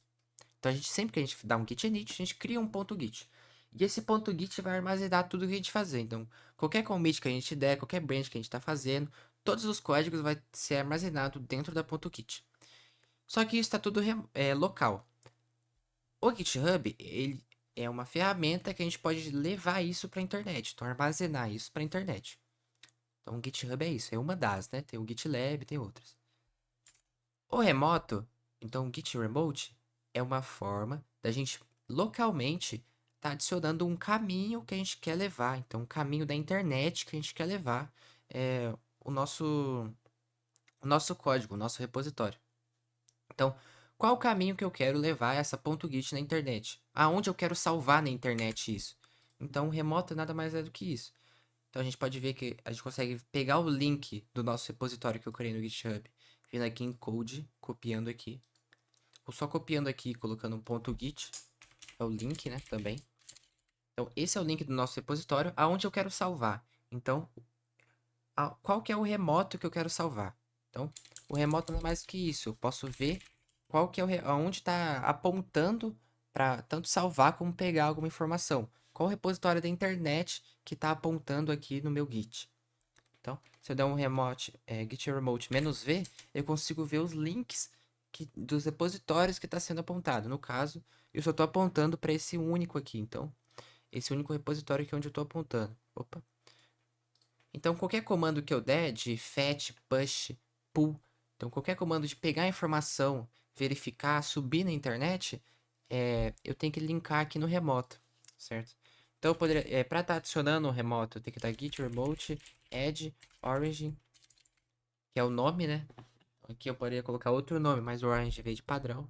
Então, sempre que a gente dá um git init, a gente cria um .git. E esse .git vai armazenar tudo que a gente fazer. Então, qualquer commit que a gente der, qualquer branch que a gente está fazendo, todos os códigos vai ser armazenado dentro da .git. Só que isso está tudo local. O GitHub, ele é uma ferramenta que a gente pode levar isso para a internet. Então, armazenar isso para a internet. Então, o GitHub é isso, é uma das, né? Tem o GitLab, tem outras. O remoto, então o Git Remote, é uma forma da gente localmente tá adicionando um caminho que a gente quer levar. Então, um caminho da internet que a gente quer levar o nosso código, o nosso repositório. Então, qual o caminho que eu quero levar essa .git na internet? Aonde eu quero salvar na internet isso? Então, o remoto nada mais é do que isso. Então, a gente pode ver que a gente consegue pegar o link do nosso repositório que eu criei no GitHub, vindo aqui em code, copiando aqui. Ou só copiando aqui e colocando um .git, é o link, né, também. Então, esse é o link do nosso repositório, aonde eu quero salvar. Então, qual que é o remoto que eu quero salvar? Então, o remoto não é mais que isso. Eu posso ver qual que é aonde está apontando para tanto salvar como pegar alguma informação. Qual o repositório da internet que está apontando aqui no meu Git. Então, se eu der um git remote "-v", eu consigo ver os links dos repositórios que está sendo apontado. No caso, eu só estou apontando para esse único aqui. Então, esse único repositório aqui é onde eu estou apontando. Opa. Então, qualquer comando que eu der de fetch, push, pull, então qualquer comando de pegar a informação, verificar, subir na internet, eu tenho que linkar aqui no remoto, certo? Então, eu poderia, para estar adicionando o remoto, eu tenho que dar git remote add origin, que é o nome, né? Aqui eu poderia colocar outro nome, mas o Orange veio de padrão.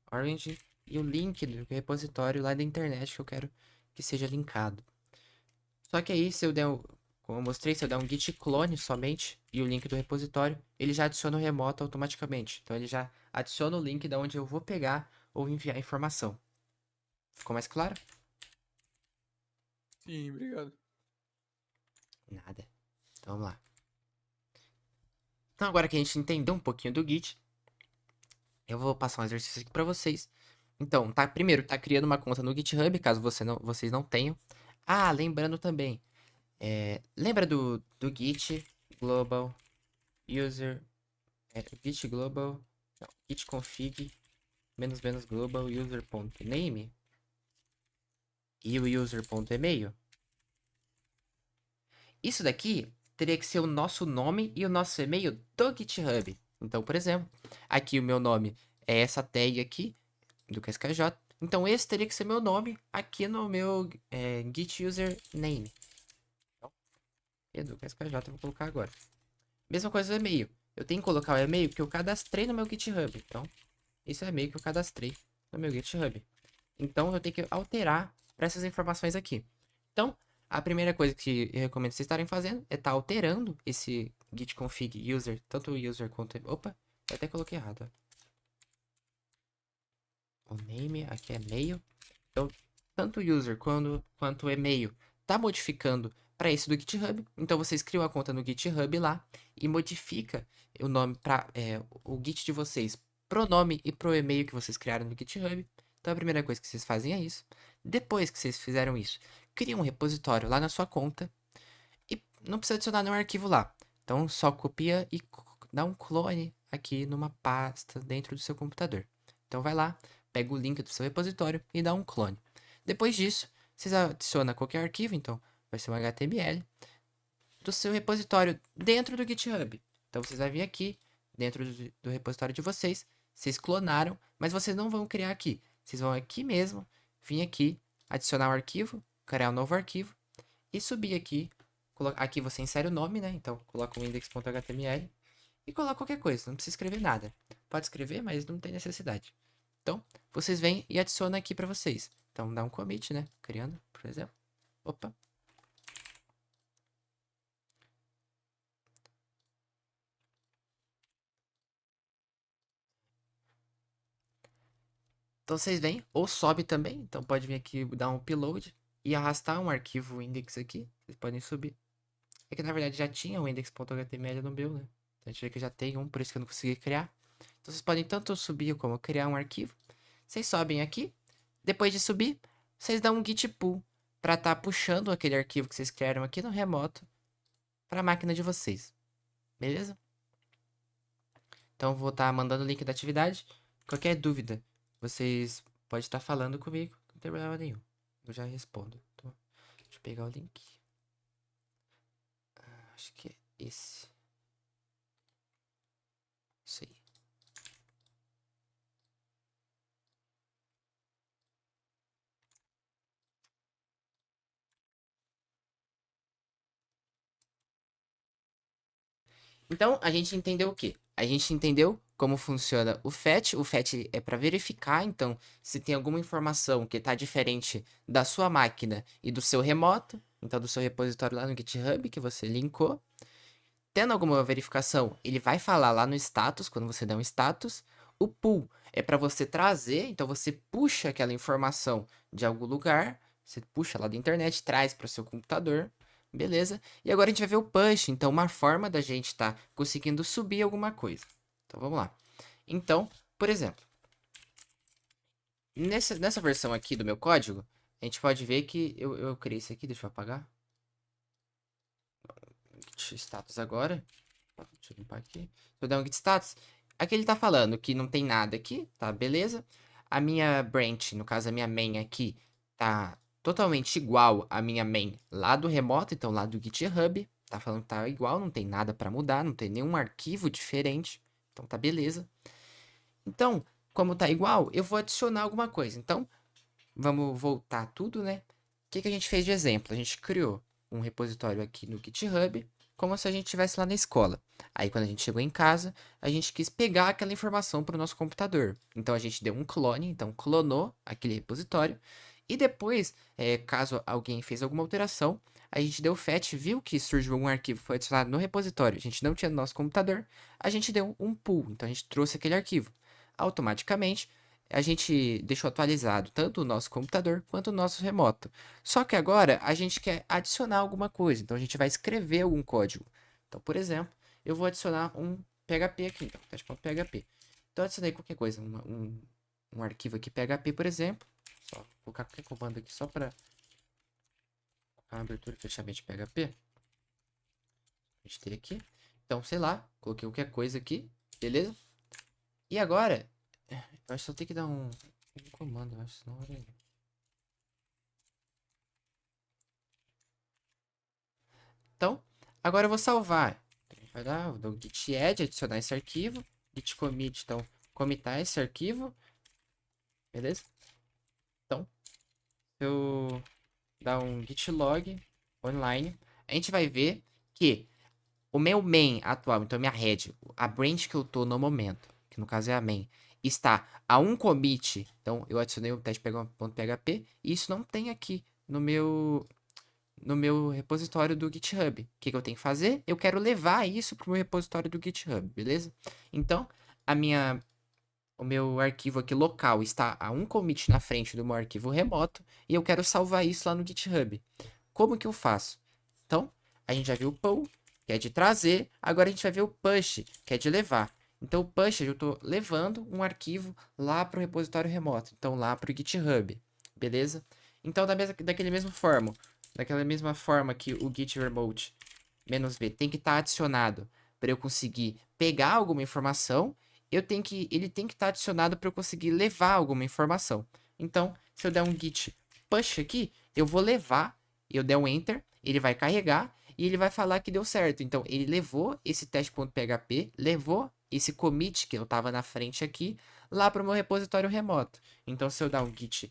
Orange e o link do repositório lá da internet que eu quero que seja linkado. Só que aí, se eu der, como eu mostrei, se eu der um git clone somente e o link do repositório, ele já adiciona o remoto automaticamente. Então ele já adiciona o link da onde eu vou pegar ou enviar a informação. Ficou mais claro? Sim, obrigado. Nada. Então vamos lá. Então agora que a gente entendeu um pouquinho do Git, eu vou passar um exercício aqui para vocês. Então, primeiro, tá criando uma conta no GitHub, caso vocês não tenham. Ah, lembrando também, lembra do Git Global User git global, não, git config -- global user.name e o user.email. Isso daqui teria que ser o nosso nome e o nosso e-mail do GitHub. Então, por exemplo, aqui o meu nome é essa tag aqui do QSKJ. Então, esse teria que ser meu nome aqui no meu Git username. Então, Edu QSKJ eu vou colocar agora. Mesma coisa o e-mail. Eu tenho que colocar o e-mail que eu cadastrei no meu GitHub. Então, esse é o e-mail que eu cadastrei no meu GitHub. Então, eu tenho que alterar para essas informações aqui. Então, a primeira coisa que eu recomendo vocês estarem fazendo é estar alterando esse git config user, tanto o user quanto... Opa, eu até coloquei errado. O name, aqui é e-mail. Então, tanto o user quanto o e-mail tá modificando para esse do GitHub. Então, vocês criam a conta no GitHub lá e modifica o nome para o Git de vocês pro nome e pro e-mail que vocês criaram no GitHub. Então, a primeira coisa que vocês fazem é isso. Depois que vocês fizeram isso, cria um repositório lá na sua conta e não precisa adicionar nenhum arquivo lá. Então, só copia e dá um clone aqui numa pasta dentro do seu computador. Então, vai lá, pega o link do seu repositório e dá um clone. Depois disso, vocês adicionam qualquer arquivo, então vai ser um HTML, do seu repositório dentro do GitHub. Então, vocês vão vir aqui, dentro do repositório de vocês, vocês clonaram, mas vocês não vão criar aqui. Vocês vão aqui mesmo, vir aqui, adicionar um arquivo, criar um novo arquivo e subir aqui. Aqui você insere o nome, né? Então, coloca um index.html e coloca qualquer coisa, não precisa escrever nada. Pode escrever, mas não tem necessidade. Então, vocês vêm e adicionam aqui para vocês. Então, dá um commit, né? Criando, por exemplo. Opa. Então, vocês vêm, ou sobe também. Então, pode vir aqui dar um upload e arrastar um arquivo index aqui. Vocês podem subir. É que, na verdade, já tinha o index.html no meu, né? Então, a gente vê que já tem um, por isso que eu não consegui criar. Então, vocês podem tanto subir como criar um arquivo. Vocês sobem aqui. Depois de subir, vocês dão um git pull para estar puxando aquele arquivo que vocês criaram aqui no remoto para a máquina de vocês. Beleza? Então, eu vou estar mandando o link da atividade. Qualquer dúvida, vocês podem estar falando comigo. Não tem problema nenhum. Eu já respondo. Então, deixa eu pegar o link. Acho que é esse. Isso aí. Então, a gente entendeu o quê? A gente entendeu como funciona o fetch. O fetch é para verificar, então, se tem alguma informação que está diferente da sua máquina e do seu remoto, então do seu repositório lá no GitHub que você linkou. Tendo alguma verificação, ele vai falar lá no status, quando você der um status. O pull é para você trazer, então você puxa aquela informação de algum lugar, você puxa lá da internet, traz para o seu computador, beleza? E agora a gente vai ver o push, então uma forma da gente estar conseguindo subir alguma coisa. Então vamos lá. Então, por exemplo, nessa versão aqui do meu código, a gente pode ver que eu criei isso aqui, deixa eu apagar. Status agora. Deixa eu limpar aqui. Se eu der um git status, aqui ele tá falando que não tem nada aqui, tá? Beleza. A minha branch, no caso a minha main aqui, tá totalmente igual à minha main lá do remoto, então lá do GitHub. Tá falando que tá igual, não tem nada para mudar, não tem nenhum arquivo diferente. Então tá beleza. Então, como tá igual, eu vou adicionar alguma coisa. Então, vamos voltar tudo, né? O que a gente fez de exemplo? A gente criou um repositório aqui no GitHub, como se a gente estivesse lá na escola. Aí, quando a gente chegou em casa, a gente quis pegar aquela informação para o nosso computador. Então, a gente deu um clone, então clonou aquele repositório. E depois, caso alguém fez alguma alteração, a gente deu fetch, viu que surgiu algum arquivo, foi adicionado no repositório, a gente não tinha no nosso computador, a gente deu um pull, então a gente trouxe aquele arquivo. Automaticamente, a gente deixou atualizado tanto o nosso computador quanto o nosso remoto. Só que agora a gente quer adicionar alguma coisa, então a gente vai escrever algum código. Então, por exemplo, eu vou adicionar um PHP aqui, então, teste.php. Então, eu adicionei qualquer coisa, um arquivo aqui PHP, por exemplo. Só vou colocar qualquer comando aqui só para a abertura e fechamento de PHP. A gente tem aqui. Então, sei lá, coloquei qualquer coisa aqui, Beleza? E agora, eu acho que eu tenho que dar um comando, eu acho, senão Então, agora eu vou salvar. A gente vai dar, vou dar o git add, adicionar esse arquivo. Git commit, então, commitar esse arquivo. Beleza? Então, se eu dar um git log online, a gente vai ver que o meu main atual, então minha head, a branch que eu tô no momento, que no caso é a main, está a um commit. Então, eu adicionei o teste.php e isso não tem aqui no meu repositório do GitHub. O que eu tenho que fazer? Eu quero levar isso para o meu repositório do GitHub, beleza? Então, o meu arquivo aqui local está a um commit na frente do meu arquivo remoto e eu quero salvar isso lá no GitHub. Como que eu faço? Então, a gente já viu o pull, que é de trazer, agora a gente vai ver o push, que é de levar. Então, o push, eu estou levando um arquivo lá para o repositório remoto, então lá para o GitHub, beleza? Então, daquela mesma forma que o git remote -v tem que estar adicionado para eu conseguir pegar alguma informação, ele tem que estar adicionado para eu conseguir levar alguma informação. Então, se eu der um git push aqui, eu vou levar, eu der um enter, ele vai carregar e ele vai falar que deu certo. Então, ele levou esse teste.php, levou esse commit que eu estava na frente aqui, lá para o meu repositório remoto. Então, se eu dar um git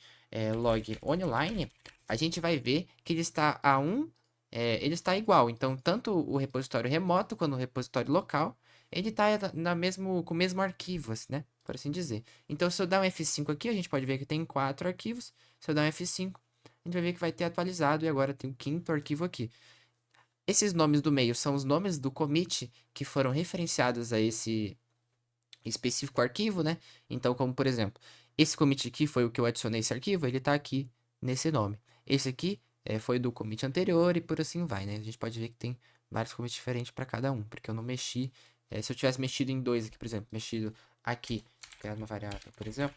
log online, a gente vai ver que ele está ele está igual. Então, tanto o repositório remoto quanto o repositório local, ele está com o mesmo arquivo, assim, né? Por assim dizer. Então, se eu dar um F5 aqui, a gente pode ver que tem 4 arquivos. Se eu dar um F5, a gente vai ver que vai ter atualizado e agora tem o 5º arquivo aqui. Esses nomes do meio são os nomes do commit que foram referenciados a esse específico arquivo, né? Então, como por exemplo, esse commit aqui foi o que eu adicionei esse arquivo, ele está aqui nesse nome. Esse aqui foi do commit anterior e por assim vai, né? A gente pode ver que tem vários commits diferentes para cada um, porque eu não mexi. Se eu tivesse mexido em dois aqui, por exemplo, mexido aqui, criar uma variável, por exemplo,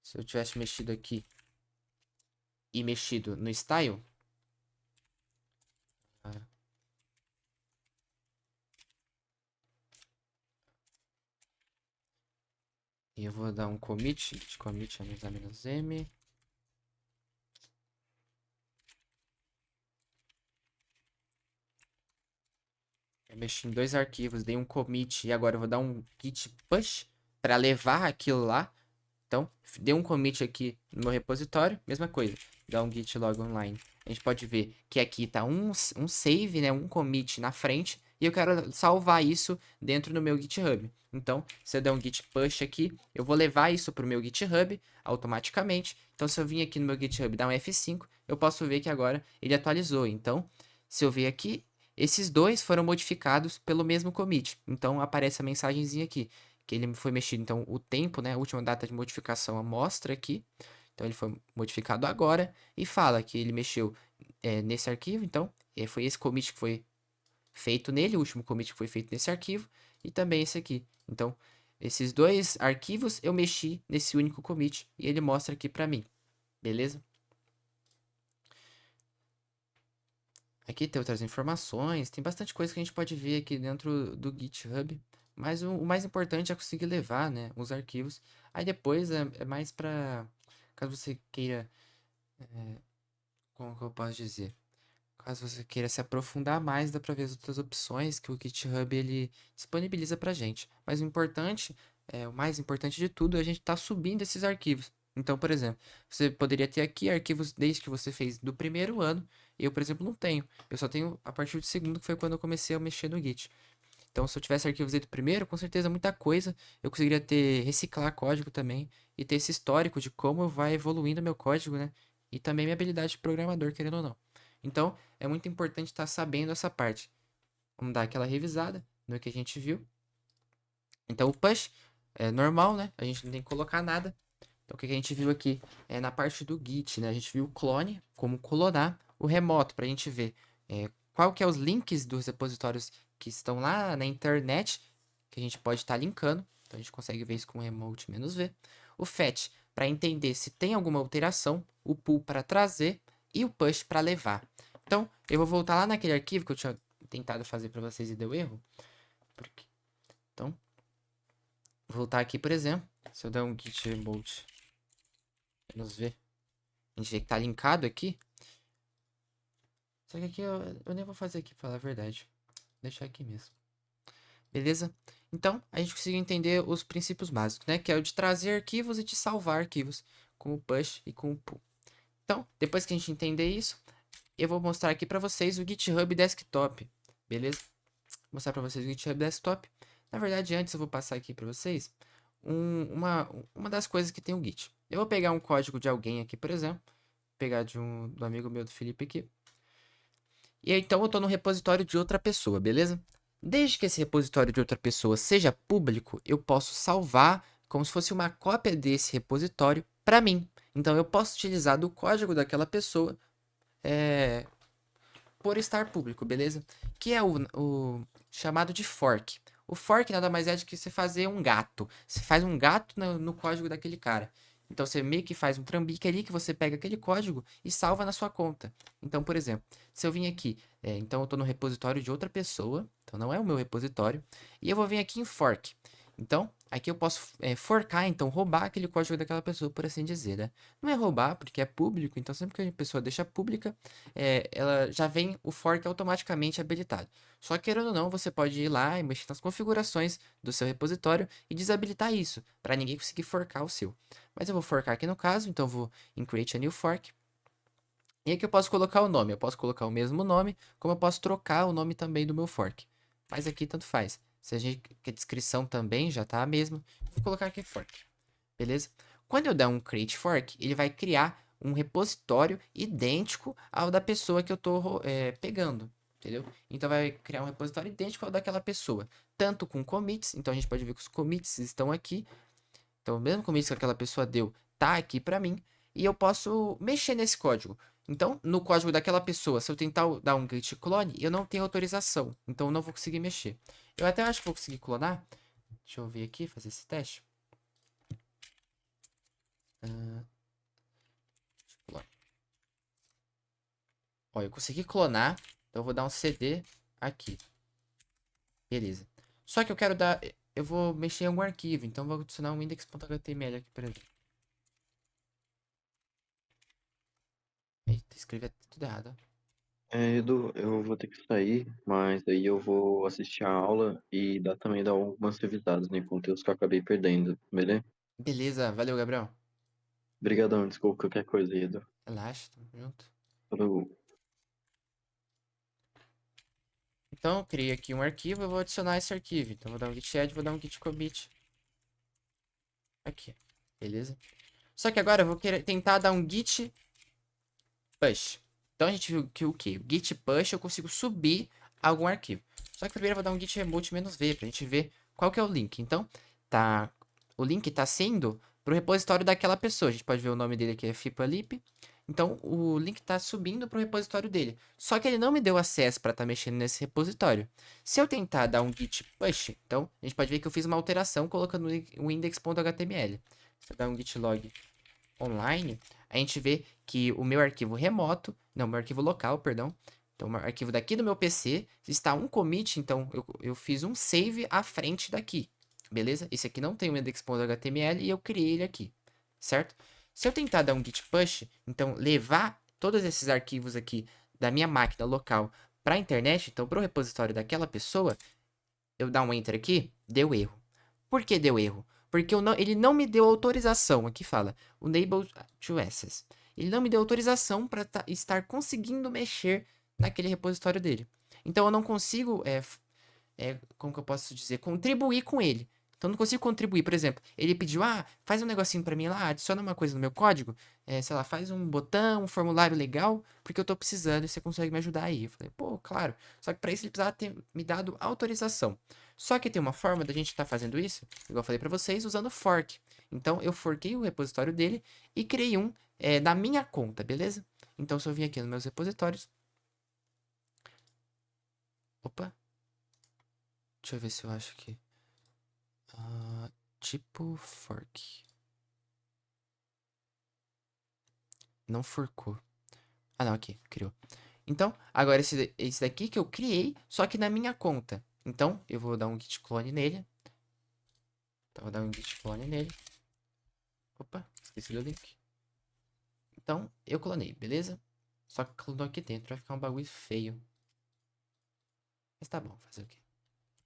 se eu tivesse mexido aqui e mexido no style, e eu vou dar um commit, git commit -m. Eu mexi em dois arquivos, dei um commit e agora eu vou dar um git push para levar aquilo lá. Então, dei um commit aqui no meu repositório, mesma coisa, dá um git log online. A gente pode ver que aqui tá um save, né, um commit na frente, e eu quero salvar isso dentro do meu GitHub. Então, se eu der um git push aqui, eu vou levar isso para o meu GitHub automaticamente. Então, se eu vir aqui no meu GitHub e dar um F5, eu posso ver que agora ele atualizou. Então, se eu ver aqui, esses dois foram modificados pelo mesmo commit. Então, aparece a mensagenzinha aqui que ele foi mexido. Então, o tempo, né? A última data de modificação mostra aqui. Então, ele foi modificado agora e fala que ele mexeu nesse arquivo. Então, foi esse commit que foi feito nele, o último commit que foi feito nesse arquivo, e também esse aqui. Então, esses dois arquivos eu mexi nesse único commit e ele mostra aqui para mim. Beleza? Aqui tem outras informações, tem bastante coisa que a gente pode ver aqui dentro do GitHub. Mas o mais importante é conseguir levar, né, os arquivos. Aí depois é mais para caso você queira, como que eu posso dizer? Caso você queira se aprofundar mais, dá para ver as outras opções que o GitHub ele disponibiliza para gente. Mas o mais importante de tudo é a gente estar subindo esses arquivos. Então, por exemplo, você poderia ter aqui arquivos desde que você fez do primeiro ano. Eu, por exemplo, não tenho. Eu só tenho a partir do segundo, que foi quando eu comecei a mexer no Git. Então, se eu tivesse arquivos aí do primeiro, com certeza muita coisa eu conseguiria reciclar código também e ter esse histórico de como vai evoluindo meu código, né? E também minha habilidade de programador, querendo ou não. Então, é muito importante estar sabendo essa parte. Vamos dar aquela revisada no que a gente viu. Então, o push é normal, né? A gente não tem que colocar nada. Então, o que a gente viu aqui é na parte do Git, né? A gente viu o clone, como clonar o remoto, para a gente ver qual que é os links dos repositórios que estão lá na internet, que a gente pode estar linkando. Então, a gente consegue ver isso com o remote -v. O fetch, para entender se tem alguma alteração. O pull, para trazer. E o push, para levar. Então, eu vou voltar lá naquele arquivo que eu tinha tentado fazer para vocês e deu erro. Então, voltar aqui, por exemplo. Se eu der um git bolt, vamos ver. A gente vê que tá linkado aqui. Só que aqui eu nem vou fazer aqui, pra falar a verdade. Vou deixar aqui mesmo. Beleza? Então, a gente conseguiu entender os princípios básicos, né? Que é o de trazer arquivos e de salvar arquivos. Com o push e com o pull. Então, depois que a gente entender isso, eu vou mostrar aqui pra vocês o GitHub Desktop. Beleza? Vou mostrar pra vocês o GitHub Desktop. Na verdade, antes eu vou passar aqui pra vocês uma das coisas que tem o Git. Eu vou pegar um código de alguém aqui, por exemplo. Vou pegar do amigo meu, do Felipe aqui. E aí, então eu tô no repositório de outra pessoa, beleza? Desde que esse repositório de outra pessoa seja público, eu posso salvar como se fosse uma cópia desse repositório para mim. Então eu posso utilizar do código daquela pessoa por estar público, beleza? Que é o chamado de fork. O fork nada mais é do que você fazer um gato. Você faz um gato no código daquele cara. Então você meio que faz um trambique ali que você pega aquele código e salva na sua conta. Então, por exemplo, se eu vim aqui, então eu estou no repositório de outra pessoa, então não é o meu repositório, e eu vou vir aqui em fork. Então, aqui eu posso forcar, então roubar aquele código daquela pessoa, por assim dizer, né? Não é roubar, porque é público, então sempre que a pessoa deixa pública, ela já vem o fork automaticamente habilitado. Só que, querendo ou não, você pode ir lá e mexer nas configurações do seu repositório e desabilitar isso, para ninguém conseguir forcar o seu. Mas eu vou forcar aqui no caso, então eu vou em Create a New Fork. E aqui eu posso colocar o nome. Eu posso colocar o mesmo nome, como eu posso trocar o nome também do meu fork. Mas aqui tanto faz. Se a gente que a descrição também já tá a mesma, vou colocar aqui fork. Beleza? Quando eu der um create fork, ele vai criar um repositório idêntico ao da pessoa que eu tô pegando. Entendeu? Então vai criar um repositório idêntico ao daquela pessoa. Tanto com commits, então a gente pode ver que os commits estão aqui. Então, o mesmo commit que aquela pessoa deu tá aqui para mim e eu posso mexer nesse código. Então, no código daquela pessoa, se eu tentar dar um git clone, eu não tenho autorização. Então, eu não vou conseguir mexer. Eu até acho que vou conseguir clonar. Deixa eu ver aqui, fazer esse teste. Ó, eu consegui clonar. Então, eu vou dar um cd aqui. Beleza. Só que eu quero dar... Eu vou mexer em algum arquivo. Então, eu vou adicionar um index.html aqui, por exemplo. Eita, escrevi tudo errado. Edu, eu vou ter que sair, mas aí eu vou assistir a aula e dar algumas revisadas em conteúdos que eu acabei perdendo, beleza? Beleza, valeu, Gabriel. Obrigadão, desculpa qualquer coisa aí, Edu. Relaxa, tamo junto. Falou. Então, eu criei aqui um arquivo, eu vou adicionar esse arquivo. Então, vou dar um git add, vou dar um git commit. Aqui, beleza? Só que agora eu vou querer tentar dar um git push. Então, a gente viu que o quê? O git push eu consigo subir algum arquivo. Só que primeiro eu vou dar um git remote "-v pra gente ver qual que é o link. Então, o link tá sendo pro repositório daquela pessoa. A gente pode ver o nome dele aqui é fipalip. Então, o link tá subindo pro repositório dele. Só que ele não me deu acesso para estar mexendo nesse repositório. Se eu tentar dar um git push, então, a gente pode ver que eu fiz uma alteração colocando o index.html. Se eu dar um git log online, a gente vê que o meu arquivo remoto, não, meu arquivo local, perdão, então o arquivo daqui do meu PC está um commit, então eu fiz um save à frente daqui, beleza? Esse aqui não tem o index.html e eu criei ele aqui, certo? Se eu tentar dar um git push, então levar todos esses arquivos aqui da minha máquina local para a internet, então para o repositório daquela pessoa, eu dar um enter aqui, deu erro. Por que deu erro? Porque ele não me deu autorização. Aqui fala, unable to access. Ele não me deu autorização para estar conseguindo mexer naquele repositório dele. Então eu não consigo, como que eu posso dizer, contribuir com ele. Então eu não consigo contribuir. Por exemplo, ele pediu, faz um negocinho para mim lá, adiciona uma coisa no meu código, sei lá, faz um botão, um formulário legal, porque eu tô precisando e você consegue me ajudar aí. Eu falei, pô, claro. Só que para isso ele precisava ter me dado autorização. Só que tem uma forma da gente estar fazendo isso, igual eu falei para vocês, usando fork. Então eu forquei o repositório dele e criei um da minha conta, beleza? Então se eu vim aqui nos meus repositórios. Opa. Deixa eu ver se eu acho aqui. Tipo fork. Não forcou. Ah, não, aqui, criou. Então, agora esse daqui que eu criei, só que na minha conta. Então, eu vou dar um git clone nele. Então, vou dar um git clone nele. Opa, esqueci do link. Então, eu clonei, beleza? Só que clonou aqui dentro, vai ficar um bagulho feio. Mas tá bom, fazer o quê?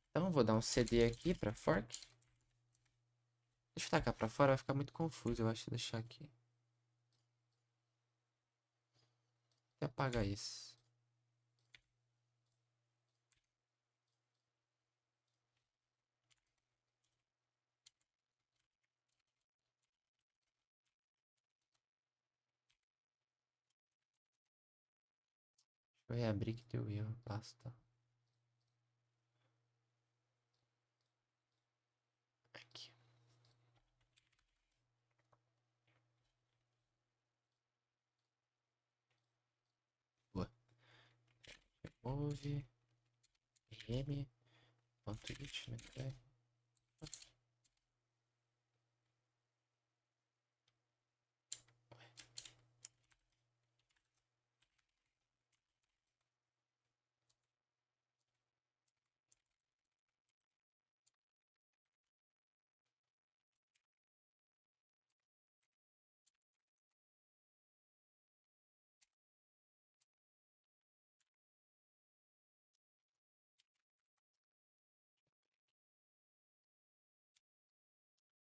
Então, vou dar um CD aqui pra fork. Deixa eu tacar pra fora, vai ficar muito confuso, eu acho, deixar aqui. Vou apagar isso. Deixa eu reabrir que deu erro, basta. Aqui. Boa. Remove. rm.git, né?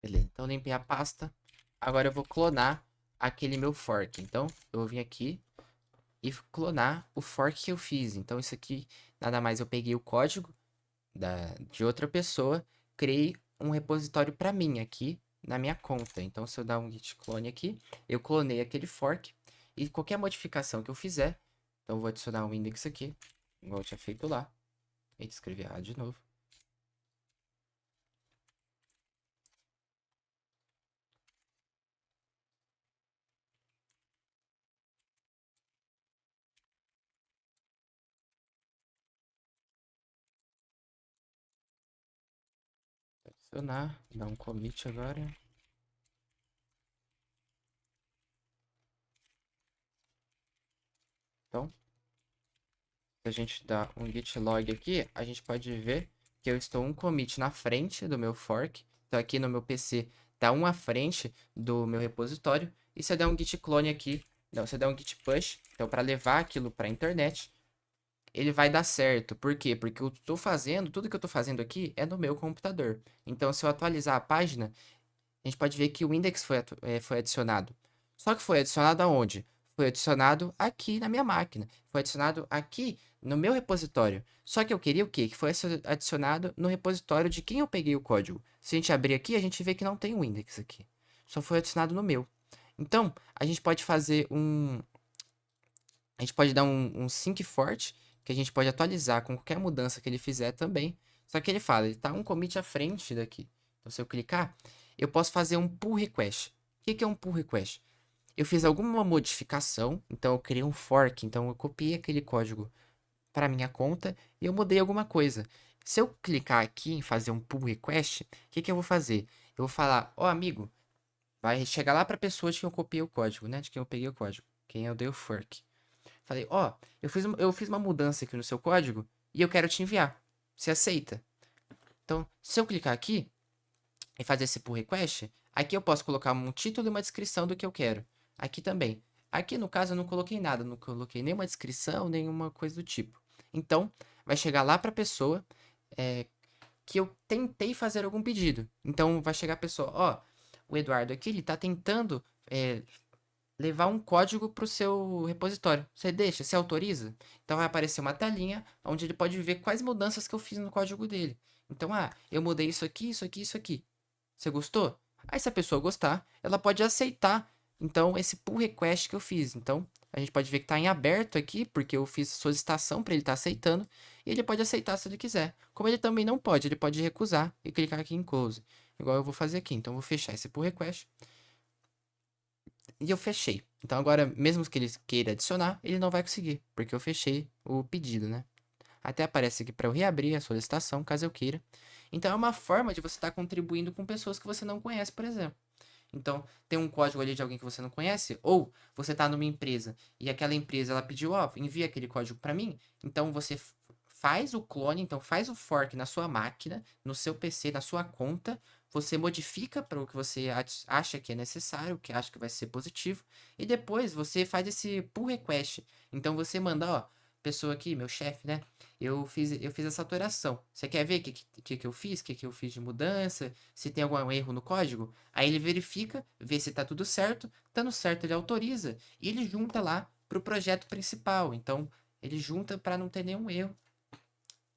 Beleza, então limpei a pasta. Agora eu vou clonar aquele meu fork. Então, eu vou vir aqui e clonar o fork que eu fiz. Então, isso aqui, nada mais, eu peguei o código de outra pessoa, criei um repositório para mim aqui na minha conta. Então, se eu dar um git clone aqui, eu clonei aquele fork e qualquer modificação que eu fizer, então eu vou adicionar um index aqui, igual eu tinha feito lá. Eita, escrevi errado de novo. Adicionar, dar um commit agora. Então, se a gente dá um git log aqui, a gente pode ver que eu estou um commit na frente do meu fork. Então aqui no meu PC tá um à frente do meu repositório. E se eu der um git clone aqui, não, se eu der um git push, então para levar aquilo para a internet, ele vai dar certo. Por quê? Porque eu tô fazendo, tudo que eu tô fazendo aqui é no meu computador. Então se eu atualizar a página, a gente pode ver que o index foi adicionado. Só que foi adicionado aonde? Foi adicionado aqui na minha máquina. Foi adicionado aqui no meu repositório. Só que eu queria o quê? Que foi adicionado no repositório de quem eu peguei o código. Se a gente abrir aqui, a gente vê que não tem o index aqui. Só foi adicionado no meu. Então, a gente pode fazer um... A gente pode dar um sync forte, que a gente pode atualizar com qualquer mudança que ele fizer também. Só que ele fala, ele tá um commit à frente daqui. Então, se eu clicar, eu posso fazer um pull request. O que é um pull request? Eu fiz alguma modificação, então eu criei um fork, então eu copiei aquele código para minha conta e eu mudei alguma coisa. Se eu clicar aqui em fazer um pull request, o que eu vou fazer? Eu vou falar, ó amigo, vai chegar lá para a pessoa de quem eu copiei o código, né? De quem eu peguei o código, quem eu dei o fork. Falei, ó, eu fiz uma mudança aqui no seu código e eu quero te enviar. Você aceita? Então, se eu clicar aqui e fazer esse pull request, aqui eu posso colocar um título e uma descrição do que eu quero. Aqui também. Aqui, no caso, eu não coloquei nada, não coloquei nenhuma descrição, nenhuma coisa do tipo. Então, vai chegar lá para a pessoa que eu tentei fazer algum pedido. Então, vai chegar a pessoa, ó, o Eduardo aqui, ele tá tentando levar um código para o seu repositório. Você deixa? Você autoriza? Então vai aparecer uma telinha onde ele pode ver quais mudanças que eu fiz no código dele. Então, eu mudei isso aqui, isso aqui, isso aqui. Você gostou? Aí, se a pessoa gostar, ela pode aceitar, então, esse pull request que eu fiz. Então, a gente pode ver que está em aberto aqui, porque eu fiz solicitação para ele estar aceitando, e ele pode aceitar se ele quiser. Como ele também não pode, ele pode recusar e clicar aqui em close, igual eu vou fazer aqui. Então, eu vou fechar esse pull request. E eu fechei. Então agora, mesmo que ele queira adicionar, ele não vai conseguir, porque eu fechei o pedido, né? Até aparece aqui para eu reabrir a solicitação, caso eu queira. Então é uma forma de você estar contribuindo com pessoas que você não conhece, por exemplo. Então, tem um código ali de alguém que você não conhece, ou você está numa empresa e aquela empresa ela pediu, ó, envia aquele código para mim. Então você faz o clone, então faz o fork na sua máquina, no seu PC, na sua conta, você modifica para o que você acha que é necessário, que acha que vai ser positivo, e depois você faz esse pull request. Então você manda, ó, pessoa aqui, meu chefe, né? Eu fiz essa alteração. Você quer ver o que eu fiz? O que eu fiz de mudança? Se tem algum erro no código? Aí ele verifica, vê se tá tudo certo. Estando certo, ele autoriza e ele junta lá pro projeto principal. Então, ele junta para não ter nenhum erro.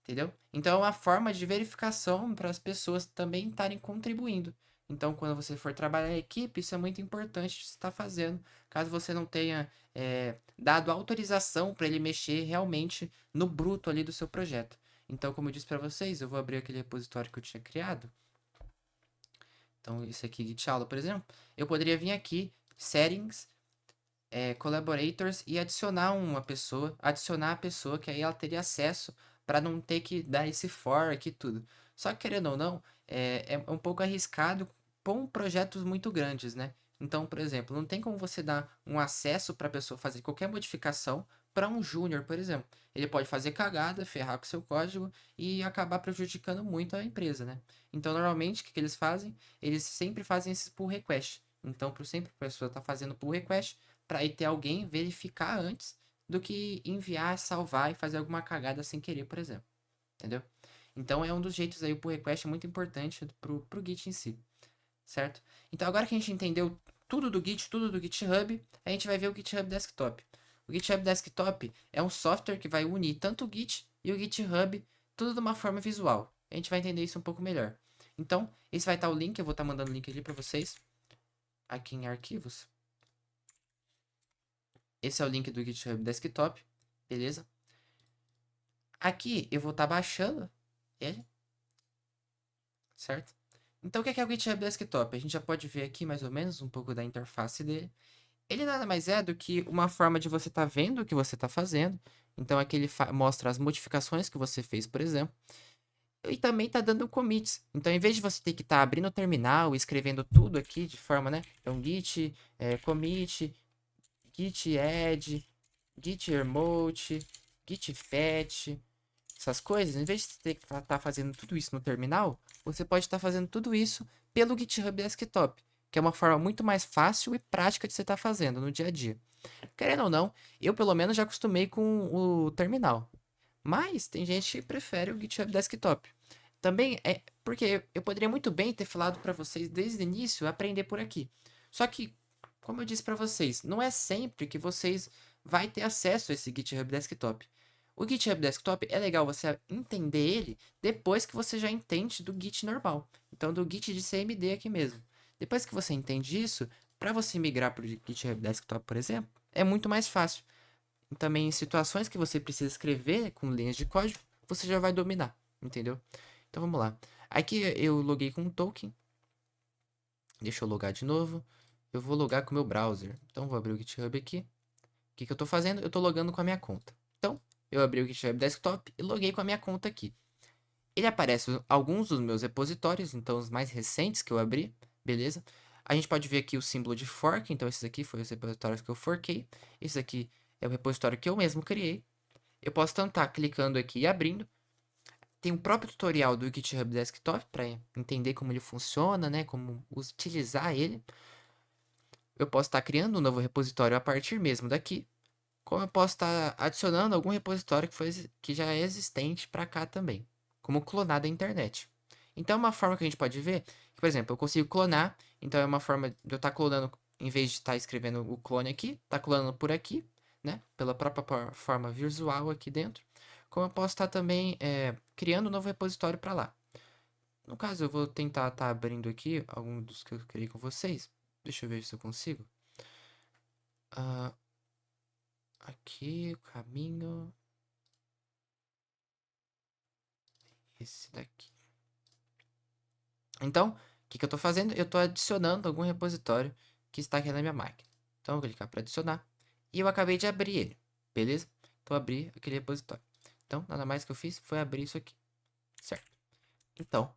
Entendeu? Então, é uma forma de verificação para as pessoas também estarem contribuindo. Então, quando você for trabalhar em equipe, isso é muito importante de estar fazendo, caso você não tenha dado autorização para ele mexer realmente no bruto ali do seu projeto. Então, como eu disse para vocês, eu vou abrir aquele repositório que eu tinha criado. Então, isso aqui, Git aula, por exemplo. Eu poderia vir aqui, settings, collaborators e adicionar uma pessoa, adicionar a pessoa, que aí ela teria acesso para não ter que dar esse fork e tudo. Só que querendo ou não, é um pouco arriscado com projetos muito grandes, né? Então, por exemplo, não tem como você dar um acesso para a pessoa fazer qualquer modificação para um júnior, por exemplo. Ele pode fazer cagada, ferrar com seu código e acabar prejudicando muito a empresa, né? Então, normalmente, o que eles fazem? Eles sempre fazem esse pull request. Então, sempre a pessoa está fazendo pull request, para aí ter alguém verificar antes do que enviar, salvar e fazer alguma cagada sem querer, por exemplo. Entendeu? Então é um dos jeitos aí, o pull request é muito importante pro Git em si, certo? Então agora que a gente entendeu tudo do Git, tudo do GitHub, a gente vai ver o GitHub Desktop. O GitHub Desktop é um software que vai unir tanto o Git e o GitHub, tudo de uma forma visual. A gente vai entender isso um pouco melhor. Então, esse vai estar o link, eu vou estar mandando o link ali para vocês, aqui em arquivos. Esse é o link do GitHub Desktop, beleza? Aqui eu vou estar baixando ele, certo? Então o que é o GitHub Desktop? A gente já pode ver aqui mais ou menos um pouco da interface dele. Ele nada mais é do que uma forma de você estar vendo o que você está fazendo. Então aqui ele mostra as modificações que você fez, por exemplo. E também está dando commits. Então, em vez de você ter que estar abrindo o terminal e escrevendo tudo aqui de forma, né? Então, git, commit, git add, git remote, git fetch, essas coisas, em vez de você ter que estar fazendo tudo isso no terminal, você pode estar fazendo tudo isso pelo GitHub Desktop, que é uma forma muito mais fácil e prática de você estar fazendo no dia a dia. Querendo ou não, eu pelo menos já acostumei com o terminal. Mas tem gente que prefere o GitHub Desktop. Também é porque eu poderia muito bem ter falado para vocês desde o início aprender por aqui. Só que, como eu disse para vocês, não é sempre que vocês vai ter acesso a esse GitHub Desktop. O GitHub Desktop é legal você entender ele depois que você já entende do Git normal. Então, do Git de CMD aqui mesmo. Depois que você entende isso, para você migrar para o GitHub Desktop, por exemplo, é muito mais fácil. E também em situações que você precisa escrever com linhas de código, você já vai dominar, entendeu? Então vamos lá. Aqui eu loguei com um token. Deixa eu logar de novo. Eu vou logar com o meu browser. Então vou abrir o GitHub aqui. O que eu estou fazendo? Eu estou logando com a minha conta. Então, eu abri o GitHub Desktop e loguei com a minha conta aqui. Ele aparece alguns dos meus repositórios, então os mais recentes que eu abri, beleza? A gente pode ver aqui o símbolo de fork, então esses aqui foram os repositórios que eu forquei. Esse aqui é o repositório que eu mesmo criei. Eu posso tanto estar clicando aqui e abrindo. Tem o próprio tutorial do GitHub Desktop para entender como ele funciona, né? Como utilizar ele. Eu posso estar criando um novo repositório a partir mesmo daqui. Como eu posso estar adicionando algum repositório que já é existente para cá também. Como clonar da internet. Então, uma forma que a gente pode ver, que, por exemplo, eu consigo clonar. Então, é uma forma de eu estar clonando, em vez de estar escrevendo o clone aqui, tá clonando por aqui, né? Pela própria forma visual aqui dentro. Como eu posso estar também criando um novo repositório para lá. No caso, eu vou tentar estar abrindo aqui algum dos que eu criei com vocês. Deixa eu ver se eu consigo. Aqui, o caminho. Esse daqui. Então, o que eu estou fazendo? Eu estou adicionando algum repositório que está aqui na minha máquina. Então, eu vou clicar para adicionar. E eu acabei de abrir ele. Beleza? Então, abri aquele repositório. Então, nada mais que eu fiz foi abrir isso aqui. Certo? Então,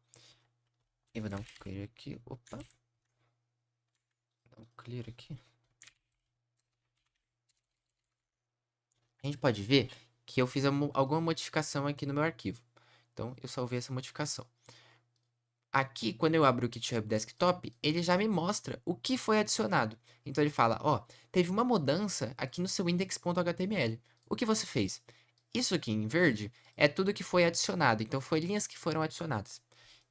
eu vou dar um clear aqui. Opa. Vou dar um clear aqui. A gente pode ver que eu fiz alguma modificação aqui no meu arquivo. Então, eu salvei essa modificação. Aqui, quando eu abro o GitHub Desktop, ele já me mostra o que foi adicionado. Então, ele fala, ó, teve uma mudança aqui no seu index.html. O que você fez? Isso aqui em verde é tudo que foi adicionado. Então, foi linhas que foram adicionadas. O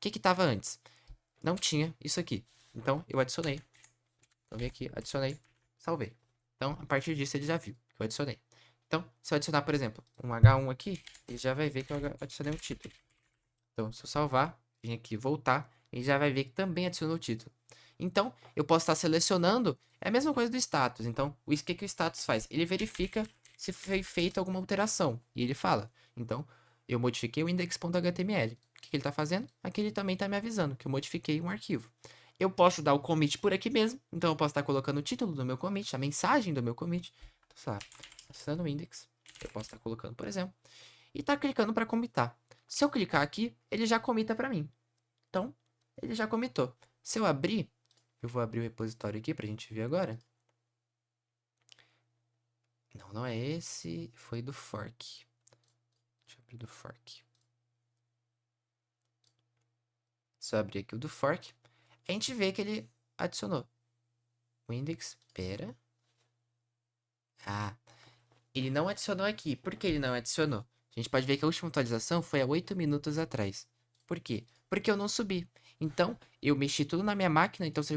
que estava antes? Não tinha isso aqui. Então, eu adicionei. Eu vim aqui, adicionei, salvei. Então, a partir disso, ele já viu que eu adicionei. Então, se eu adicionar, por exemplo, um H1 aqui, ele já vai ver que eu adicionei um título. Então, se eu salvar, vir aqui voltar, ele já vai ver que também adicionou o título. Então, eu posso estar selecionando, é a mesma coisa do status. Então, o que o status faz? Ele verifica se foi feita alguma alteração. E ele fala, então, eu modifiquei o index.html. O que ele está fazendo? Aqui ele também está me avisando que eu modifiquei um arquivo. Eu posso dar o commit por aqui mesmo. Então, eu posso estar colocando o título do meu commit, a mensagem do meu commit. Então, sei lá, acessando o index. Eu posso estar colocando, por exemplo. E tá clicando para commitar. Se eu clicar aqui, ele já comita para mim. Então, ele já comitou. Se eu abrir, eu vou abrir o repositório aqui pra gente ver agora. Não, não é esse. Foi do fork. Deixa eu abrir do fork. Se eu abrir aqui o do fork, a gente vê que ele adicionou. O index, pera. Ah, ele não adicionou aqui. Por que ele não adicionou? A gente pode ver que a última atualização foi há 8 minutos atrás. Por quê? Porque eu não subi. Então, eu mexi tudo na minha máquina. Então, se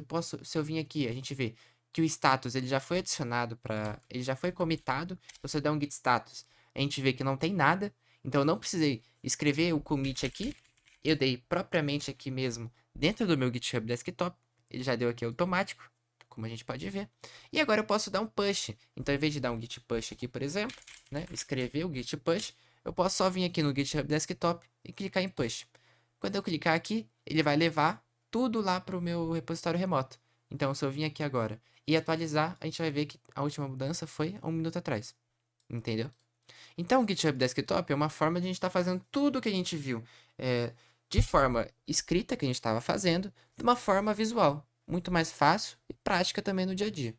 eu vir aqui, a gente vê que o status ele já foi adicionado para, ele já foi comitado. Então, se eu der um git status, a gente vê que não tem nada. Então, eu não precisei escrever o commit aqui. Eu dei propriamente aqui mesmo dentro do meu GitHub Desktop. Ele já deu aqui automático, como a gente pode ver. E agora eu posso dar um push. Então, em vez de dar um git push aqui, por exemplo, né, escrever o git push, eu posso só vir aqui no GitHub Desktop e clicar em push. Quando eu clicar aqui, ele vai levar tudo lá para o meu repositório remoto. Então, se eu vir aqui agora e atualizar, a gente vai ver que a última mudança foi há 1 minuto atrás. Entendeu? Então, o GitHub Desktop é uma forma de a gente estar fazendo tudo o que a gente viu de forma escrita, que a gente estava fazendo, de uma forma visual. Muito mais fácil e prática também no dia a dia.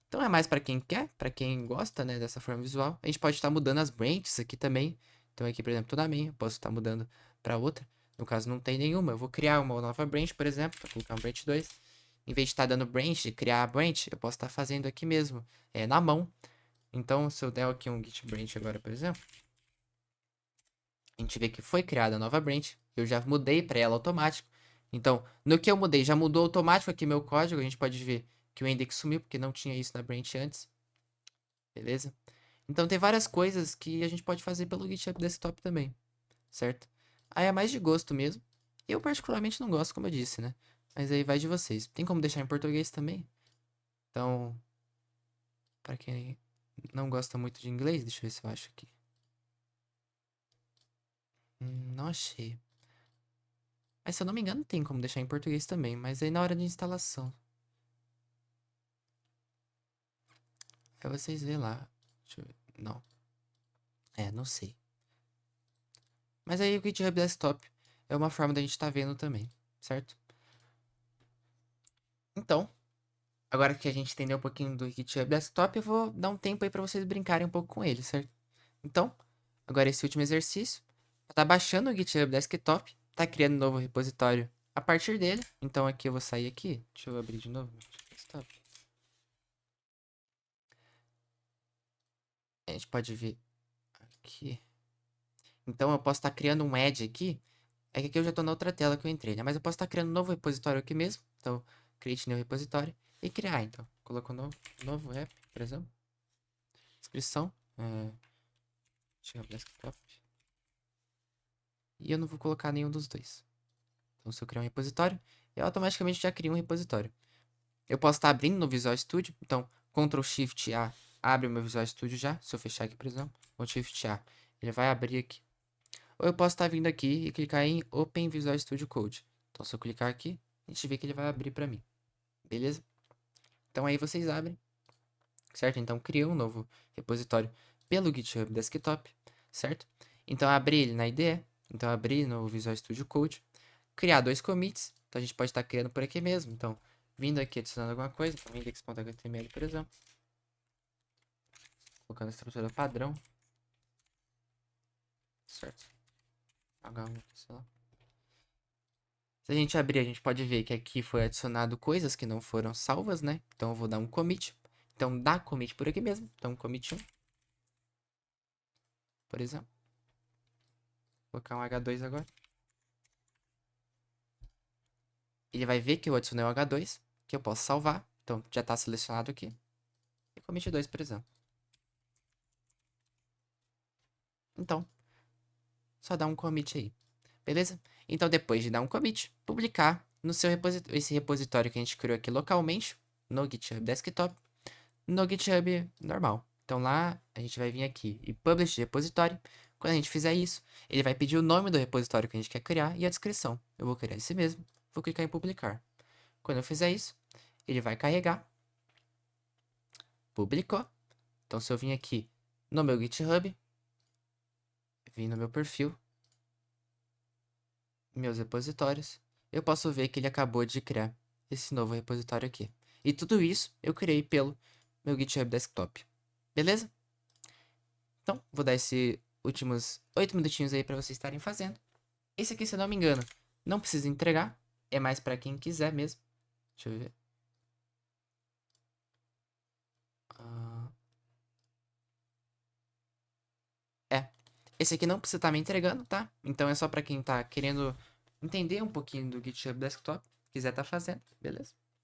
Então, é mais para quem quer, para quem gosta, né, dessa forma visual. A gente pode estar mudando as branches aqui também. Então, aqui, por exemplo, tô na minha, eu posso estar mudando para outra. No caso, não tem nenhuma. Eu vou criar uma nova branch, por exemplo, vou colocar um branch 2. Em vez de estar dando branch, criar a branch, eu posso estar fazendo aqui mesmo, na mão. Então, se eu der aqui um git branch agora, por exemplo, a gente vê que foi criada a nova branch. Eu já mudei para ela automático. Então, no que eu mudei, já mudou automático aqui meu código. A gente pode ver que o index sumiu, porque não tinha isso na branch antes. Beleza? Então, tem várias coisas que a gente pode fazer pelo GitHub Desktop também, certo? Aí é mais de gosto mesmo. Eu particularmente não gosto, como eu disse, né? Mas aí vai de vocês. Tem como deixar em português também? Então, para quem não gosta muito de inglês, deixa eu ver se eu acho aqui. Não achei. Mas se eu não me engano, tem como deixar em português também, mas aí na hora de instalação. Aí vocês vê lá. Deixa eu ver. Não. Não sei. Mas aí o GitHub Desktop é uma forma da gente estar vendo também, certo? Então, agora que a gente entendeu um pouquinho do GitHub Desktop, eu vou dar um tempo aí para vocês brincarem um pouco com ele, certo? Então, agora esse último exercício, tá baixando o GitHub Desktop, tá criando um novo repositório a partir dele. Então aqui eu vou sair aqui, deixa eu abrir de novo. Desktop. A gente pode ver aqui. Então eu posso estar criando um add aqui. É que aqui eu já estou na outra tela que eu entrei, né? Mas eu posso estar criando um novo repositório aqui mesmo. Então, create new repositório e criar, então. Coloco um novo app, por exemplo. Descrição. Deixa eu abrir desktop. E eu não vou colocar nenhum dos dois. Então, se eu criar um repositório, eu automaticamente já crio um repositório. Eu posso estar abrindo no Visual Studio. Então, Ctrl Shift A abre o meu Visual Studio já. Se eu fechar aqui, por exemplo, Ctrl Shift A, ele vai abrir aqui. Ou eu posso estar vindo aqui e clicar em Open Visual Studio Code. Então, se eu clicar aqui, a gente vê que ele vai abrir para mim. Beleza? Então, aí vocês abrem. Certo? Então, cria um novo repositório pelo GitHub Desktop. Certo? Então, abrir ele na IDE. Então, abrir no Visual Studio Code. Criar 2 commits. Então, a gente pode estar criando por aqui mesmo. Então, vindo aqui adicionando alguma coisa. Então, index.html, por exemplo. Colocando a estrutura padrão. certo. H1 aqui, sei lá. Se a gente abrir, a gente pode ver que aqui foi adicionado coisas que não foram salvas, né? Então eu vou dar um commit. Então dá commit por aqui mesmo. Então commit 1. Por exemplo. Vou colocar um H2 agora. Ele vai ver que eu adicionei o H2, que eu posso salvar. Então já está selecionado aqui. E commit 2, por exemplo. Então, só dá um commit aí. Beleza? Então depois de dar um commit, publicar no seu repositório, esse repositório que a gente criou aqui localmente, no GitHub Desktop, no GitHub normal. Então lá a gente vai vir aqui e publish repositório. Quando a gente fizer isso, ele vai pedir o nome do repositório que a gente quer criar e a descrição. Eu vou criar esse mesmo, vou clicar em publicar. Quando eu fizer isso, ele vai carregar. Publicou. Então se eu vim aqui no meu GitHub, vim no meu perfil, meus repositórios, eu posso ver que ele acabou de criar esse novo repositório aqui. E tudo isso eu criei pelo meu GitHub Desktop. Beleza? Então, vou dar esses últimos 8 minutinhos aí para vocês estarem fazendo. Esse aqui, se eu não me engano, não precisa entregar. É mais para quem quiser mesmo. Deixa eu ver. Esse aqui não precisa estar me entregando, tá? Então é só para quem tá querendo entender um pouquinho do GitHub Desktop. Quiser tá fazendo, beleza?